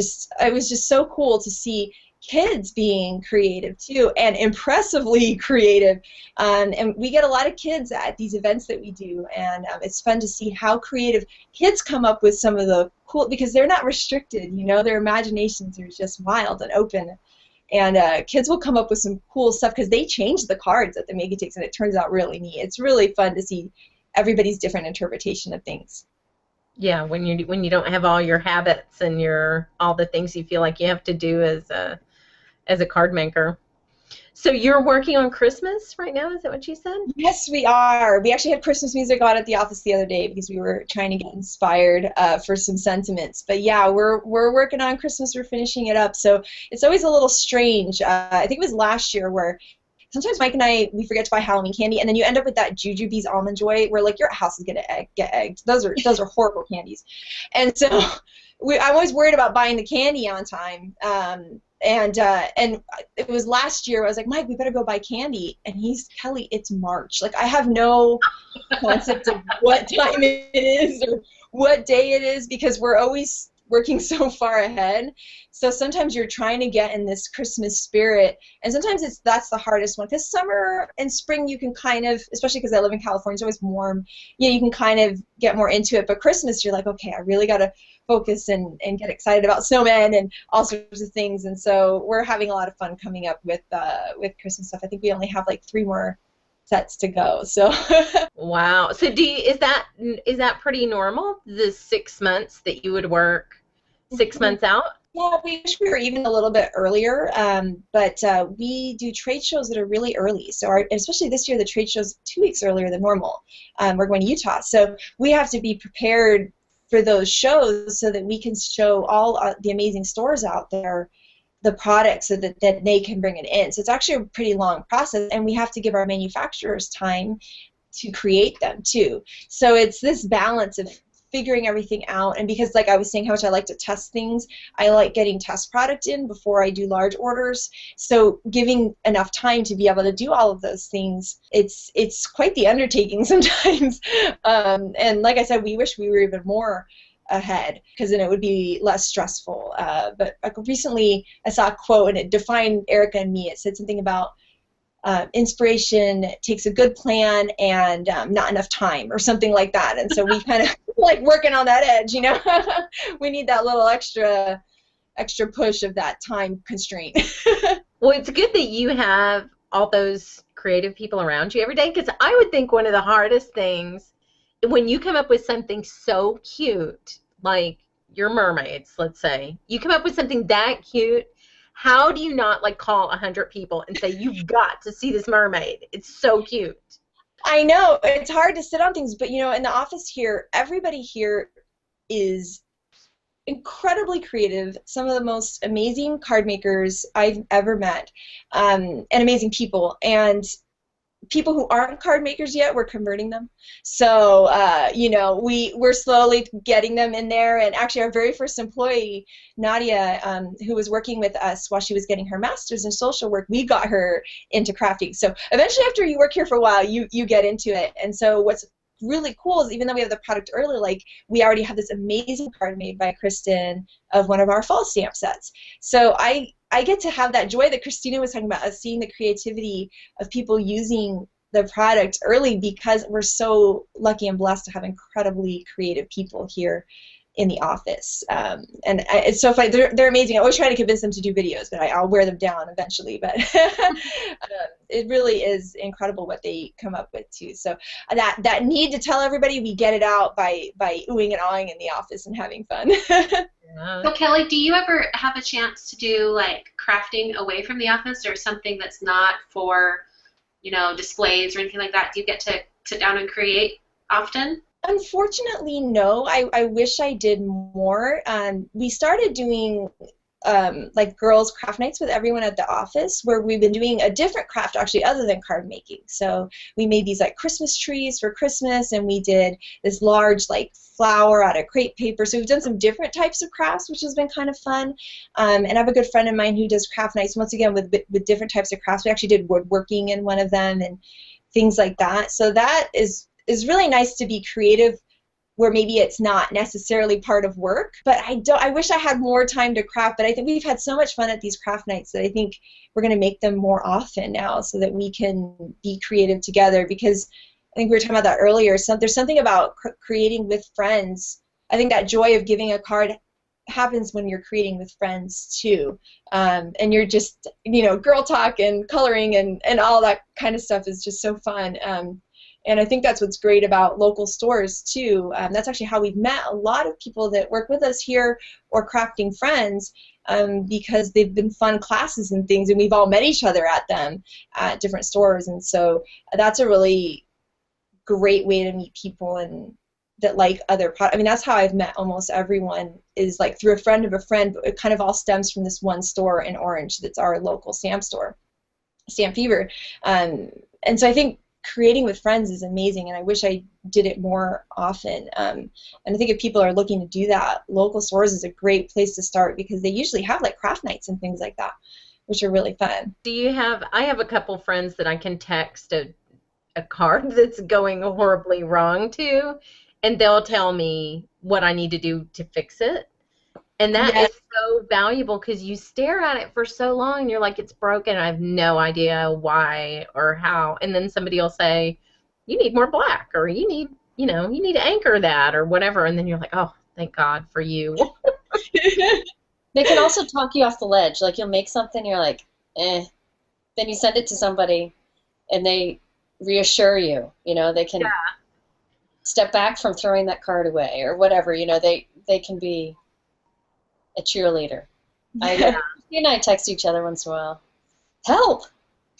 just so cool to see kids being creative too, and impressively creative. And we get a lot of kids at these events that we do, and it's fun to see how creative kids come up with some of the cool, because they're not restricted, you know, their imaginations are just wild and open. And kids will come up with some cool stuff because they change the cards at the Megatakes, and it turns out really neat. It's really fun to see everybody's different interpretation of things. Yeah, when you don't have all your habits and all the things you feel like you have to do as a card maker. So you're working on Christmas right now, is that what you said? Yes, we are. We actually had Christmas music on at the office the other day because we were trying to get inspired for some sentiments. But yeah, we're working on Christmas. We're finishing it up. So it's always a little strange. I think it was last year where sometimes Mike and we forget to buy Halloween candy, and then you end up with that Jujubes Almond Joy where like your house is gonna get egged. Those are horrible candies, and so I'm always worried about buying the candy on time. And it was last year. I was like, Mike, we better go buy candy. And Kelly, it's March. Like I have no concept of what time it is or what day it is because we're always working so far ahead. So sometimes you're trying to get in this Christmas spirit, and sometimes that's the hardest one. Because summer and spring you can kind of, especially because I live in California, it's always warm. You can kind of get more into it. But Christmas, you're like, okay, I really got to focus and get excited about snowmen and all sorts of things. And so we're having a lot of fun coming up with Christmas stuff. I think we only have like 3 more sets to go. So wow. So is that pretty normal? The 6 months that you would work 6 months out? Yeah, we wish we were even a little bit earlier, but we do trade shows that are really early. So especially this year, the trade show's 2 weeks earlier than normal. We're going to Utah, so we have to be prepared for those shows so that we can show all the amazing stores out there the products so that they can bring it in. So it's actually a pretty long process, and we have to give our manufacturers time to create them too. So it's this balance of figuring everything out, and because like I was saying how much I like to test things, I like getting test product in before I do large orders. So giving enough time to be able to do all of those things, it's quite the undertaking sometimes. And like I said, we wish we were even more ahead because then it would be less stressful. But recently I saw a quote and it defined Erica and me. It said something about inspiration takes a good plan and not enough time or something like that. And so we kind of like working on that edge, you know. We need that little extra push of that time constraint. Well, it's good that you have all those creative people around you every day, because I would think one of the hardest things when you come up with something so cute, like your mermaids, let's say, you come up with something that cute, how do you not like call 100 people and say, you've got to see this mermaid? It's so cute. I know, it's hard to sit on things, but you know, in the office here, everybody here is incredibly creative, some of the most amazing card makers I've ever met, and amazing people. And people who aren't card makers yet, we're converting them. So, you know, we're slowly getting them in there. And actually, our very first employee, Nadia, who was working with us while she was getting her master's in social work, we got her into crafting. So eventually, after you work here for a while, you get into it. And so what's really cool is even though we have the product early, like we already have this amazing card made by Kristen of one of our fall stamp sets. So I get to have that joy that Christina was talking about, of seeing the creativity of people using the product early because we're so lucky and blessed to have incredibly creative people here in the office. It's so funny. They're amazing. I always try to convince them to do videos, but I'll wear them down eventually. But it really is incredible what they come up with too. So that need to tell everybody, we get it out by oohing and awing in the office and having fun. So Kelly, do you ever have a chance to do like crafting away from the office or something that's not for, displays or anything like that? Do you get to sit down and create often? Unfortunately, no. I wish I did more. We started doing like girls' craft nights with everyone at the office, where we've been doing a different craft actually other than card making. So we made these like Christmas trees for Christmas, and we did this large like flower out of crepe paper. So we've done some different types of crafts, which has been kind of fun. And I have a good friend of mine who does craft nights once again with different types of crafts. We actually did woodworking in one of them and things like that. So that is really nice to be creative where maybe it's not necessarily part of work. But I wish I had more time to craft, but I think we've had so much fun at these craft nights that I think we're going to make them more often now so that we can be creative together, because I think we were talking about that earlier. So there's something about creating with friends. I think that joy of giving a card happens when you're creating with friends too. And you're just, girl talk and coloring and all that kind of stuff is just so fun. And I think that's what's great about local stores too. That's actually how we've met a lot of people that work with us here or crafting friends, because they've been fun classes and things, and we've all met each other at them at different stores. And so that's a really great way to meet people and that like other products. I mean, that's how I've met almost everyone, is like through a friend of a friend, but it kind of all stems from this one store in Orange that's our local stamp store, Stamp Fever. And so I think creating with friends is amazing, and I wish I did it more often. And I think if people are looking to do that, local stores is a great place to start, because they usually have like craft nights and things like that, which are really fun. I have a couple friends that I can text a card that's going horribly wrong to, and they'll tell me what I need to do to fix it. And that Yes. is so valuable, because you stare at it for so long and you're like, it's broken. I have no idea why or how. And then somebody will say, you need more black, or you need to anchor that or whatever. And then you're like, oh, thank God for you. They can also talk you off the ledge. Like, you'll make something, you're like, eh. Then you send it to somebody, and they reassure you. They can step back from throwing that card away or whatever. They can be a cheerleader. You and I text each other once in a while. Help!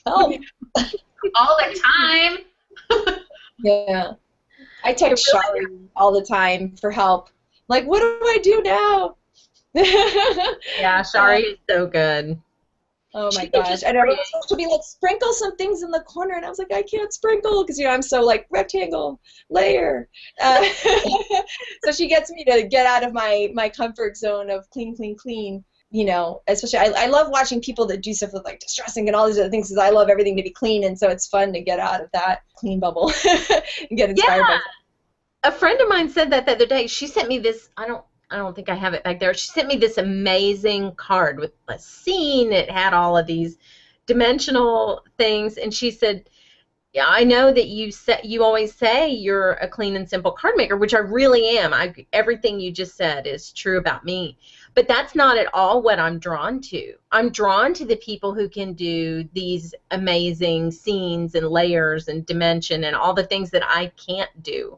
All the time. Yeah. I text Shari all the time for help. Like, what do I do now? Yeah, Shari is so good. Oh my gosh. And everyone's supposed to be like, sprinkle some things in the corner, and I was like, I can't sprinkle, because I'm so like rectangle, layer. So she gets me to get out of my comfort zone of clean, clean, clean. Especially I love watching people that do stuff with like distressing and all these other things, because I love everything to be clean, and so it's fun to get out of that clean bubble and get inspired by something. A friend of mine said that the other day. She sent me this, I don't think I have it back there. She sent me this amazing card with a scene. It had all of these dimensional things, and she said, yeah, I know that you always say you're a clean and simple card maker, which I really am. Everything you just said is true about me. But that's not at all what I'm drawn to. I'm drawn to the people who can do these amazing scenes and layers and dimension and all the things that I can't do.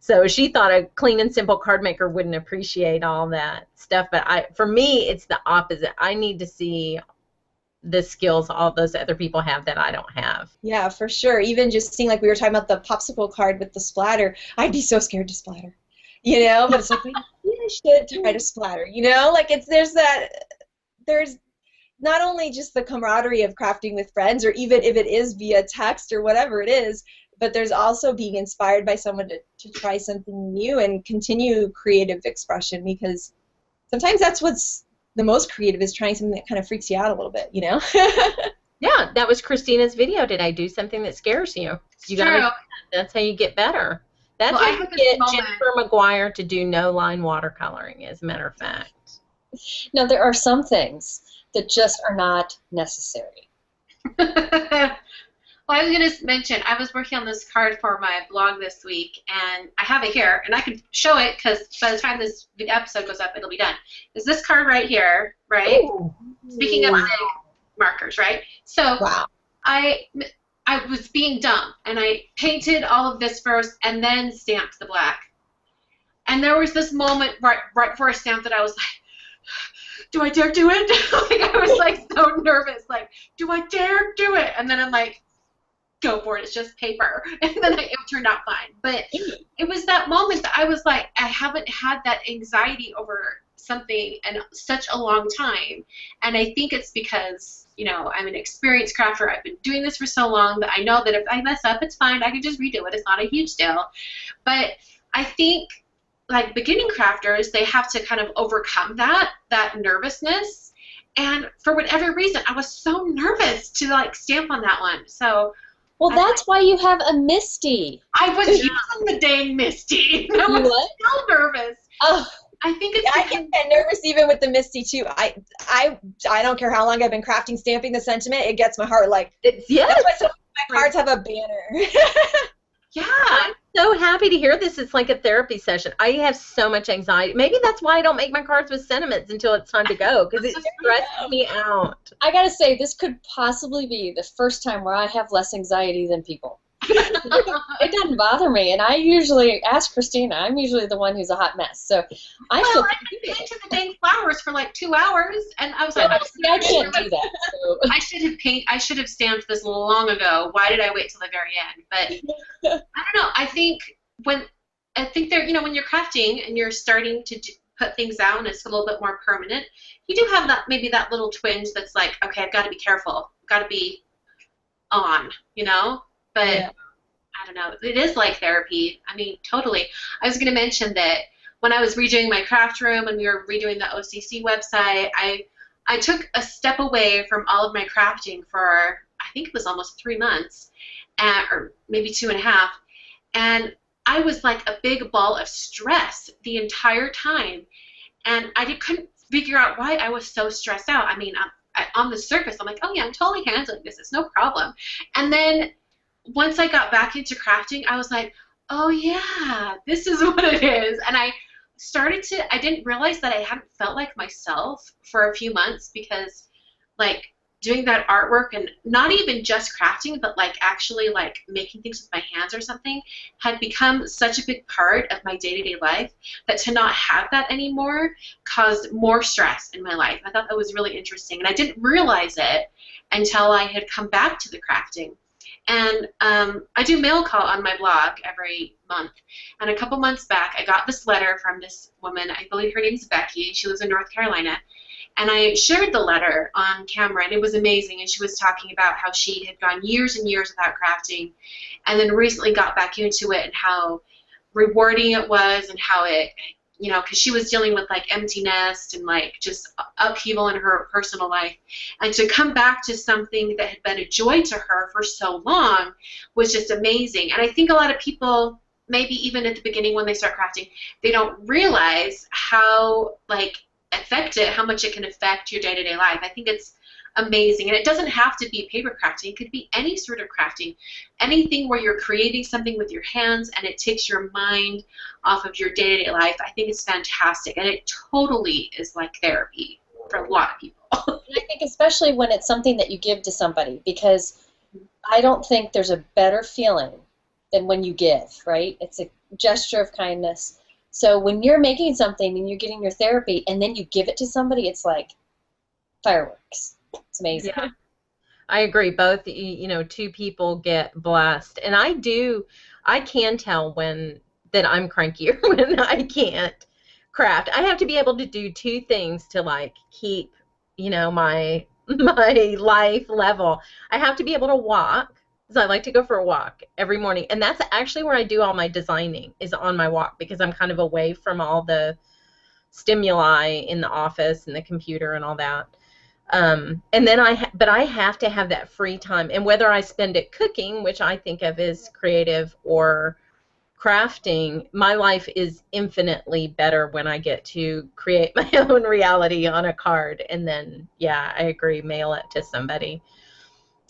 So she thought a clean and simple card maker wouldn't appreciate all that stuff. But for me, it's the opposite. I need to see the skills all those other people have that I don't have. Yeah, for sure. Even just seeing, like we were talking about the popsicle card with the splatter, I'd be so scared to splatter. But it's like, I should try to splatter. Like there's not only just the camaraderie of crafting with friends, or even if it is via text or whatever it is, but there's also being inspired by someone to try something new and continue creative expression, because sometimes that's what's the most creative, is trying something that kind of freaks you out a little bit, Yeah, that was Christina's video today. Do something that scares you. That's how you get better. That's how you get Jennifer McGuire to do no-line watercoloring, as a matter of fact. No, there are some things that just are not necessary. Well, I was going to mention, I was working on this card for my blog this week, and I have it here, and I can show it because by the time this episode goes up, it'll be done. Is this card right here, right? Ooh. Speaking of big markers, right? So Wow. I was being dumb, and I painted all of this first and then stamped the black. And there was this moment right before I stamped it, I was like, do I dare do it? Like, I was like so nervous, like, do I dare do it? And then I'm like, go for it, it's just paper. And then it turned out fine. But it was that moment that I was like, I haven't had that anxiety over something in such a long time. And I think it's because, you know, I'm an experienced crafter. I've been doing this for so long that I know that if I mess up, it's fine. I can just redo it. It's not a huge deal. But I think, like, beginning crafters, they have to kind of overcome that nervousness. And for whatever reason, I was so nervous to, like, stamp on that one. So, Well, that's why you have a Misty. I was using the dang Misty. I was so nervous. Oh, I think it's I get nervous even with the Misty too. I don't care how long I've been crafting, stamping the sentiment. It gets my heart like. Yes. That's why so my cards have a banner. yeah. I'm so happy to hear this. It's like a therapy session. I have so much anxiety. Maybe that's why I don't make my cards with sentiments until it's time to go, because it stresses me out. I gotta say, this could possibly be the first time where I have less anxiety than people. It doesn't bother me, and I usually ask Christina. I'm usually the one who's a hot mess, so I Well, feel. I've been painting the dang flowers for like 2 hours, and I was like, See, I can't do that. So. I should have stamped this long ago. Why did I wait till the very end? But I don't know. I think they're, you know, when you're crafting and you're starting to put things out and it's a little bit more permanent, you do have that, maybe that little twinge that's like, okay, I've got to be careful. I've got to be on, you know? But Yeah. I don't know. It is like therapy. I mean, totally. I was going to mention that when I was redoing my craft room and we were redoing the OCC website, I took a step away from all of my crafting for, I think it was almost 3 months, or maybe 2.5, and I was like a big ball of stress the entire time, and I couldn't figure out why I was so stressed out. I mean, on the surface, I'm like, oh yeah, I'm totally handling this. It's no problem. And then once I got back into crafting, I was like, oh yeah, this is what it is. And I didn't realize that I hadn't felt like myself for a few months, because like doing that artwork and not even just crafting, but like actually like making things with my hands or something had become such a big part of my day-to-day life that to not have that anymore caused more stress in my life. I thought that was really interesting, and I didn't realize it until I had come back to the crafting. And I do mail call on my blog every month. And a couple months back, I got this letter from this woman. I believe her name's Becky. She lives in North Carolina. And I shared the letter on camera, and it was amazing. And she was talking about how she had gone years and years without crafting, and then recently got back into it, and how rewarding it was, and how it, you know, because she was dealing with like empty nest and like just upheaval in her personal life, and to come back to something that had been a joy to her for so long was just amazing. And I think a lot of people, maybe even at the beginning when they start crafting, they don't realize how like how much it can affect your day-to-day life. I think it's amazing. And it doesn't have to be paper crafting. It could be any sort of crafting. Anything where you're creating something with your hands and it takes your mind off of your day-to-day life, I think it's fantastic. And it totally is like therapy for a lot of people. And I think especially when it's something that you give to somebody, because I don't think there's a better feeling than when you give, right? It's a gesture of kindness. So when you're making something and you're getting your therapy and then you give it to somebody, it's like fireworks. It's amazing. Yeah. I agree. Both, you know, two people get blessed. And I can tell that I'm crankier when I can't craft. I have to be able to do two things to like keep, you know, my life level. I have to be able to walk, because I like to go for a walk every morning. And that's actually where I do all my designing, is on my walk, because I'm kind of away from all the stimuli in the office and the computer and all that. And then but I have to have that free time. And whether I spend it cooking, which I think of as creative, or crafting, my life is infinitely better when I get to create my own reality on a card and then, yeah, I agree, mail it to somebody.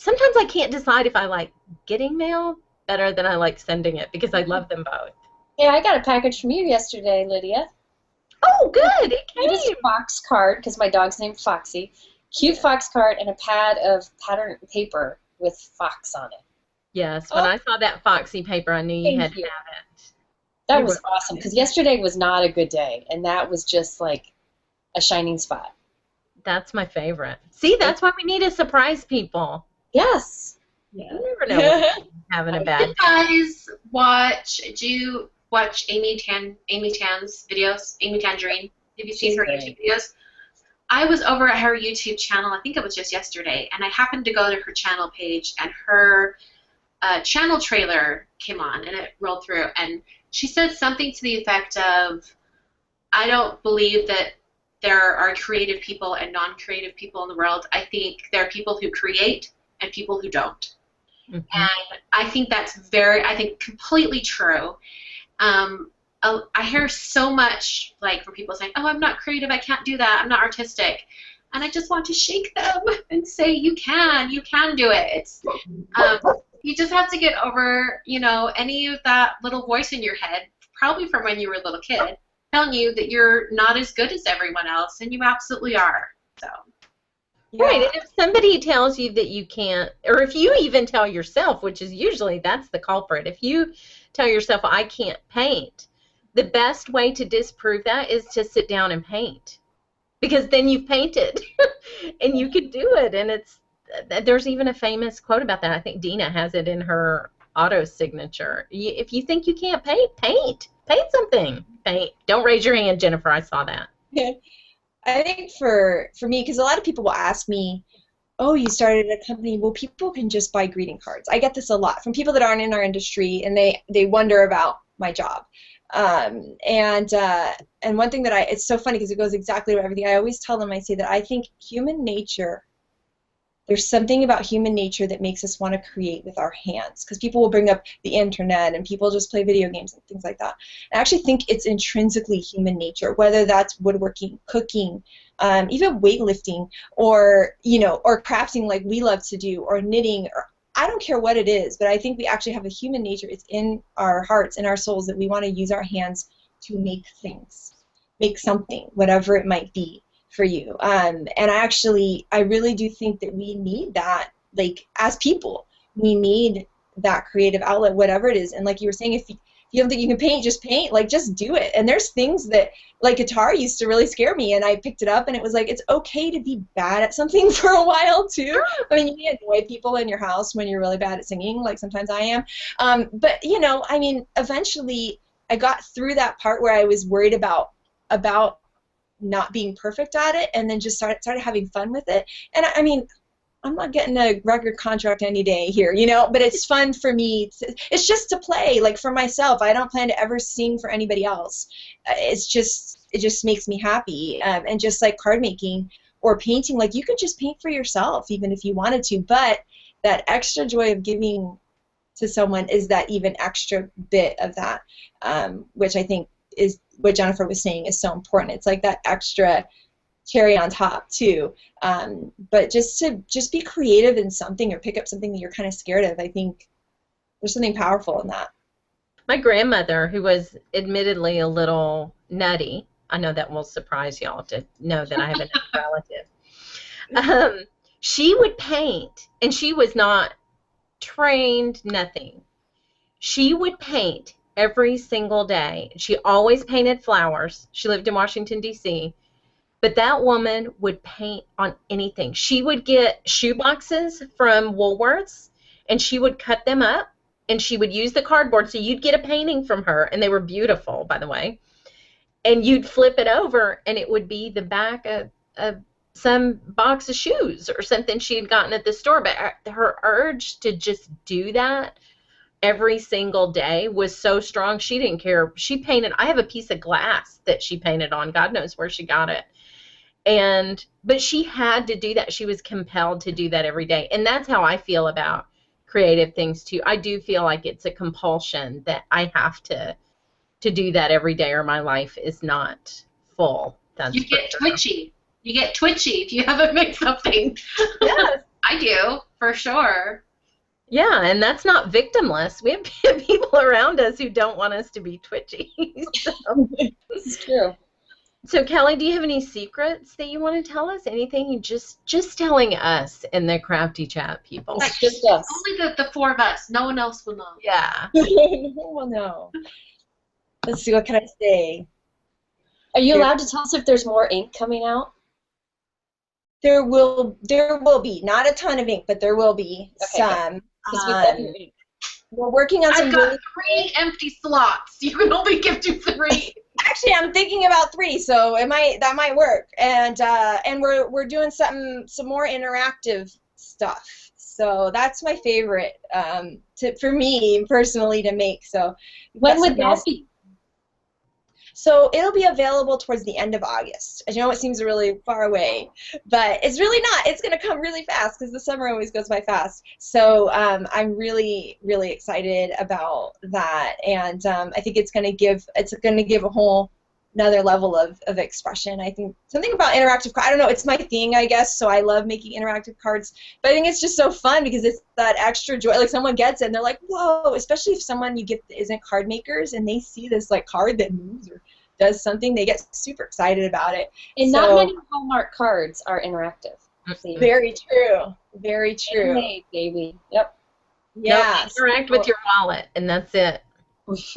sometimes I can't decide if I like getting mail better than I like sending it because I love them both. Yeah, I got a package from you yesterday, Lydia. Oh, good. It Cutest came. fox card, because my dog's named Foxy. Cute fox card and a pad of pattern paper with fox on it. Yes, when I saw that Foxy paper, I knew you Thank had to you. have it. That You was were- awesome, because yesterday was not a good day, and that was just like a shining spot. That's my favorite. See, that's why we need to surprise people. Yes. Yeah. You never know when you're having a bad Did you guys watch Amy Tan's videos? Amy Tangerine. Have you seen She's her great. YouTube videos? I was over at her YouTube channel, I think it was just yesterday, and I happened to go to her channel page, and her channel trailer came on, and it rolled through, and she said something to the effect of, I don't believe that there are creative people and non-creative people in the world. I think there are people who create and people who don't. Mhm. And I think that's completely true. I hear so much, like, for people saying, oh, I'm not creative, I can't do that, I'm not artistic. And I just want to shake them and say, you can do it. It's, you just have to get over, any of that little voice in your head, probably from when you were a little kid, telling you that you're not as good as everyone else, and you absolutely are. So. Right, and if somebody tells you that you can't, or if you even tell yourself, which is usually that's the culprit, if you tell yourself, I can't paint, the best way to disprove that is to sit down and paint. Because then you've painted, and you can do it, and there's even a famous quote about that. I think Dina has it in her auto signature. If you think you can't paint, paint something. Paint. Don't raise your hand, Jennifer. I saw that. I think for me, because a lot of people will ask me, oh, you started a company, well, people can just buy greeting cards. I get this a lot from people that aren't in our industry, and they wonder about my job. And one thing that it's so funny because it goes exactly with everything. I always tell them, I say that I think human nature, there's something about human nature that makes us want to create with our hands, because people will bring up the internet and people just play video games and things like that. I actually think it's intrinsically human nature, whether that's woodworking, cooking, even weightlifting, or or crafting like we love to do, or knitting, or I don't care what it is, but I think we actually have a human nature. It's in our hearts, in our souls, that we want to use our hands to make things, make something, whatever it might be for you. And I really do think that we need that, like, as people. We need that creative outlet, whatever it is. And like you were saying, if you don't think you can paint, just paint. Like, just do it. And there's things that, like, guitar used to really scare me, and I picked it up, and it was like, it's okay to be bad at something for a while, too. I mean, you can annoy people in your house when you're really bad at singing, like sometimes I am. But, I mean, eventually I got through that part where I was worried about not being perfect at it, and then just started having fun with it. And I mean, I'm not getting a record contract any day here, but it's fun for me. It's just to play, like, for myself. I don't plan to ever sing for anybody else. It just makes me happy. And just like card making or painting, like, you could just paint for yourself even if you wanted to, but that extra joy of giving to someone is that even extra bit of that, which I think is what Jennifer was saying is so important. It's like that extra cherry on top too. But just be creative in something, or pick up something that you're kind of scared of. I think there's something powerful in that. My grandmother, who was admittedly a little nutty, I know that will surprise y'all to know that I have a nutty relative. She would paint, and she was not trained, nothing. She would paint every single day. She always painted flowers. She lived in Washington, D.C., but that woman would paint on anything. She would get shoe boxes from Woolworths, and she would cut them up, and she would use the cardboard. So you'd get a painting from her, and they were beautiful, by the way. And you'd flip it over, and it would be the back of some box of shoes or something she had gotten at the store. But her urge to just do that every single day was so strong. She didn't care. She painted. I have a piece of glass that she painted on. God knows where she got it. But she had to do that. She was compelled to do that every day. And that's how I feel about creative things too. I do feel like it's a compulsion that I have to do that every day, or my life is not full. That's You get twitchy. You get twitchy if you haven't made something. Yes. I do. for sure. Yeah, and that's not victimless. We have people around us who don't want us to be twitchy. It's true. So, Kelly, do you have any secrets that you want to tell us? Anything you just telling us in the Crafty Chat, people? It's just us. Only the four of us. No one else will know. Yeah. Well, no. Let's see, what can I say? Are you allowed to tell us if there's more ink coming out? There will be, not a ton of ink, but there will be some. Because we love your ink. We're working on some I've got really 3 empty slots. You can only give to 3. Actually, I'm thinking about 3, so that might work. And we're doing some more interactive stuff. So that's my favorite for me personally to make. So When would that be? So it'll be available towards the end of August. I know it seems really far away, but it's really not. It's going to come really fast because the summer always goes by fast. So I'm really, really excited about that, and I think it's going to give a whole another level of expression. I think something about interactive cards, I don't know, it's my thing, I guess, so I love making interactive cards, but I think it's just so fun because it's that extra joy, like someone gets it and they're like, whoa, especially if someone you get that isn't card makers and they see this like card that moves or does something, they get super excited about it. And not many Hallmark cards are interactive. Very true. Very true. Handmade, baby. Yep. Yeah. No, interact with your wallet, and that's it. Not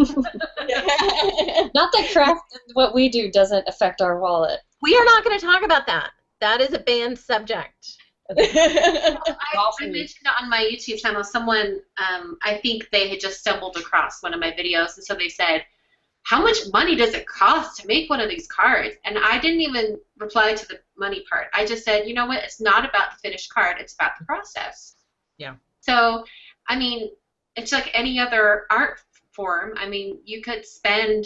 that craft, what we do doesn't affect our wallet. We are not going to talk about that. That is a banned subject. I mentioned on my YouTube channel, someone, I think they had just stumbled across one of my videos, and so they said, how much money does it cost to make one of these cards? And I didn't even reply to the money part. I just said, you know what, it's not about the finished card, it's about the process. Yeah. So, I mean, it's like any other art form. I mean, you could spend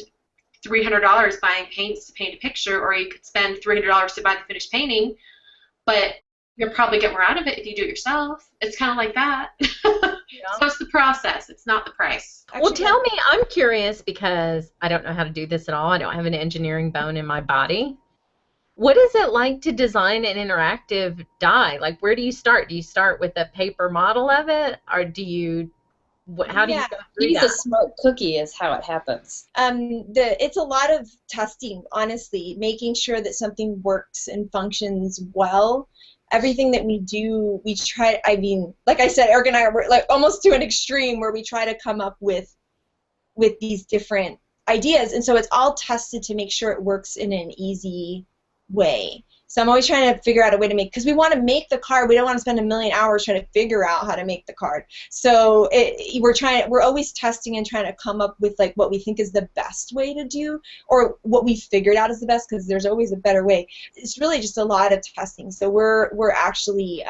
$300 buying paints to paint a picture, or you could spend $300 to buy the finished painting, but you'll probably get more out of it if you do it yourself. It's kind of like that. So it's the process. It's not the price. Well, tell me, I'm curious because I don't know how to do this at all. I don't have an engineering bone in my body. What is it like to design an interactive die? Like, where do you start? Do you start with a paper model of it, or do you? How do you go through He's that? a smart cookie is how it happens. It's a lot of testing, honestly, making sure that something works and functions well. Everything that we do, we try, I mean, like I said, Eric and I are like almost to an extreme where we try to come up with these different ideas, and so it's all tested to make sure it works in an easy way. So I'm always trying to figure out a way to make, because we want to make the card, we don't want to spend a million hours trying to figure out how to make the card. So we're always testing and trying to come up with like what we think is the best way to do, or what we figured out is the best, because there's always a better way. It's really just a lot of testing. So we're actually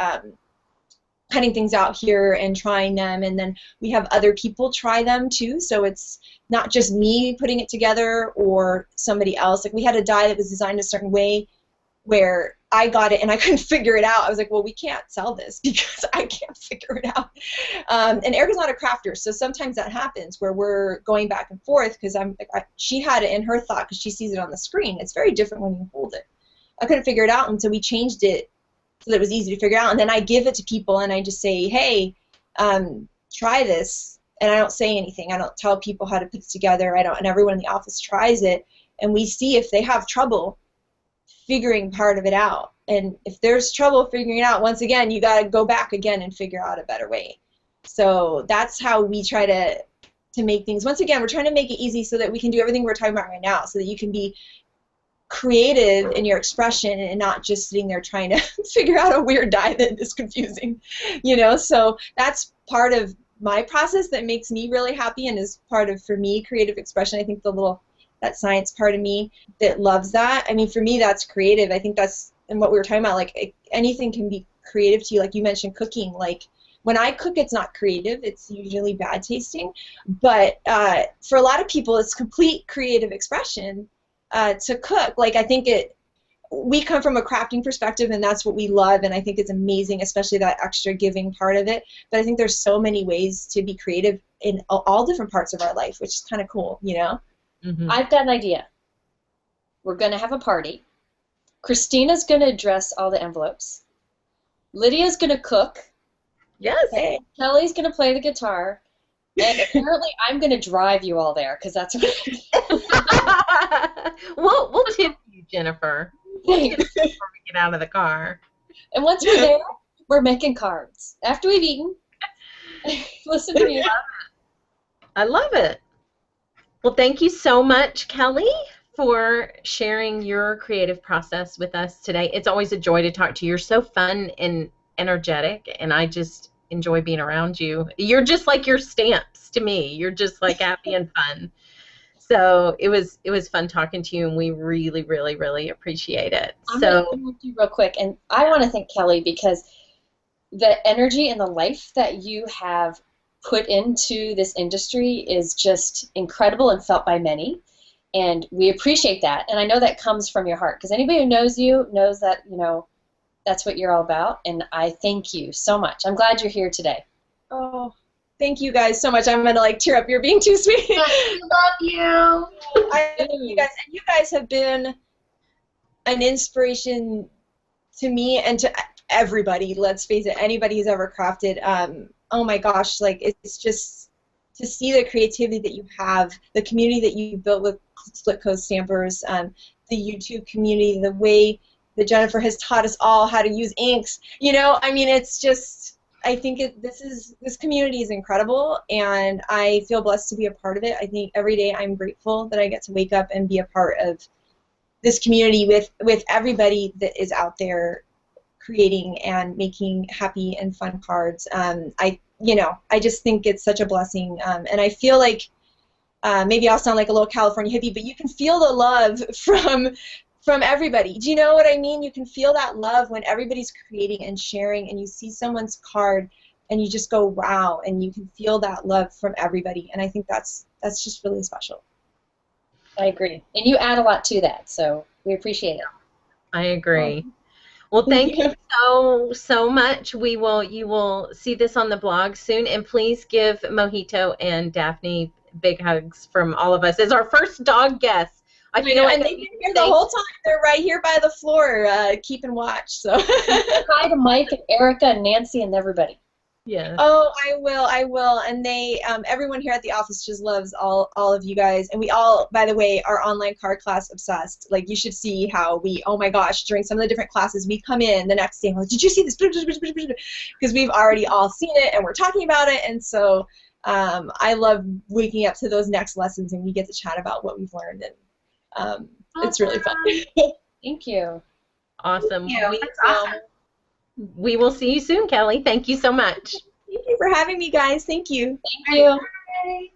cutting things out here and trying them, and then we have other people try them too, so it's not just me putting it together or somebody else. Like we had a die that was designed a certain way where I got it and I couldn't figure it out. I was like, well, we can't sell this because I can't figure it out. And Erica's not a crafter, so sometimes that happens where we're going back and forth because she had it in her thought because she sees it on the screen. It's very different when you hold it. I couldn't figure it out, and so we changed it so that it was easy to figure out. And then I give it to people and I just say, hey, try this. And I don't say anything. I don't tell people how to put it together. And everyone in the office tries it, and we see if they have trouble figuring part of it out. And if there's trouble figuring it out, once again, you got to go back again and figure out a better way. So that's how we try to make things. Once again, we're trying to make it easy so that we can do everything we're talking about right now, so that you can be creative in your expression and not just sitting there trying to figure out a weird die that is confusing, So that's part of my process that makes me really happy and is part of, for me, creative expression. I think that science part of me that loves that. I mean, for me, that's creative. I think that's, and what we were talking about, like anything can be creative to you. Like you mentioned cooking. Like when I cook, it's not creative. It's usually bad tasting. But for a lot of people, it's complete creative expression to cook. Like I think we come from a crafting perspective, and that's what we love, and I think it's amazing, especially that extra giving part of it. But I think there's so many ways to be creative in all different parts of our life, which is kind of cool, Mm-hmm. I've got an idea. We're going to have a party. Christina's going to address all the envelopes. Lydia's going to cook. Yes. Hey. Kelly's going to play the guitar, and apparently I'm going to drive you all there because that's what we'll tip you, Jennifer. We'll tip you before we get out of the car. And once we're there, we're making cards. After we've eaten, listen to music. I love it. Well, thank you so much, Kelly, for sharing your creative process with us today. It's always a joy to talk to you. You're so fun and energetic, and I just enjoy being around you. You're just like your stamps to me. You're just like happy and fun. So it was fun talking to you, and we really, really, really appreciate it. I'm going to interrupt you real quick, and I want to thank Kelly because the energy and the life that you have put into this industry is just incredible and felt by many, and we appreciate that. And I know that comes from your heart because anybody who knows you knows that, you know, that's what you're all about, and I thank you so much. I'm glad you're here today. Oh, thank you guys so much. I'm gonna like tear up. You're being too sweet. We love you. I love you guys, and you guys have been an inspiration to me and to everybody. Let's face it, anybody who's ever crafted. Oh my gosh, like it's just to see the creativity that you have, the community that you built with Split Coast Stampers, the YouTube community, the way that Jennifer has taught us all how to use inks. You know, I mean, it's just, I think this community is incredible, and I feel blessed to be a part of it. I think every day I'm grateful that I get to wake up and be a part of this community with everybody that is out there creating and making happy and fun cards. I just think it's such a blessing, and I feel like maybe I'll sound like a little California hippie, but you can feel the love from everybody. Do you know what I mean? You can feel that love when everybody's creating and sharing, and you see someone's card, and you just go, wow, and you can feel that love from everybody, and I think that's just really special. I agree. And you add a lot to that, so we appreciate it. I agree. Well, thank you so much. You will see this on the blog soon, and please give Mojito and Daphne big hugs from all of us as our first dog guest. I feel like and they've been here the whole time. They're right here by the floor, keeping watch. So hi to Mike and Erica and Nancy and everybody. Yeah. Oh, I will. And they, everyone here at the office just loves all of you guys. And we all, by the way, are online card class obsessed. Like, you should see how we, oh my gosh, during some of the different classes, we come in the next day and we're like, did you see this? Because we've already all seen it and we're talking about it. And so I love waking up to those next lessons and we get to chat about what we've learned. And it's really fun. Thank you. Awesome. That's awesome. We will see you soon, Kelly. Thank you so much. Thank you for having me, guys. Thank you. Thank you. Bye.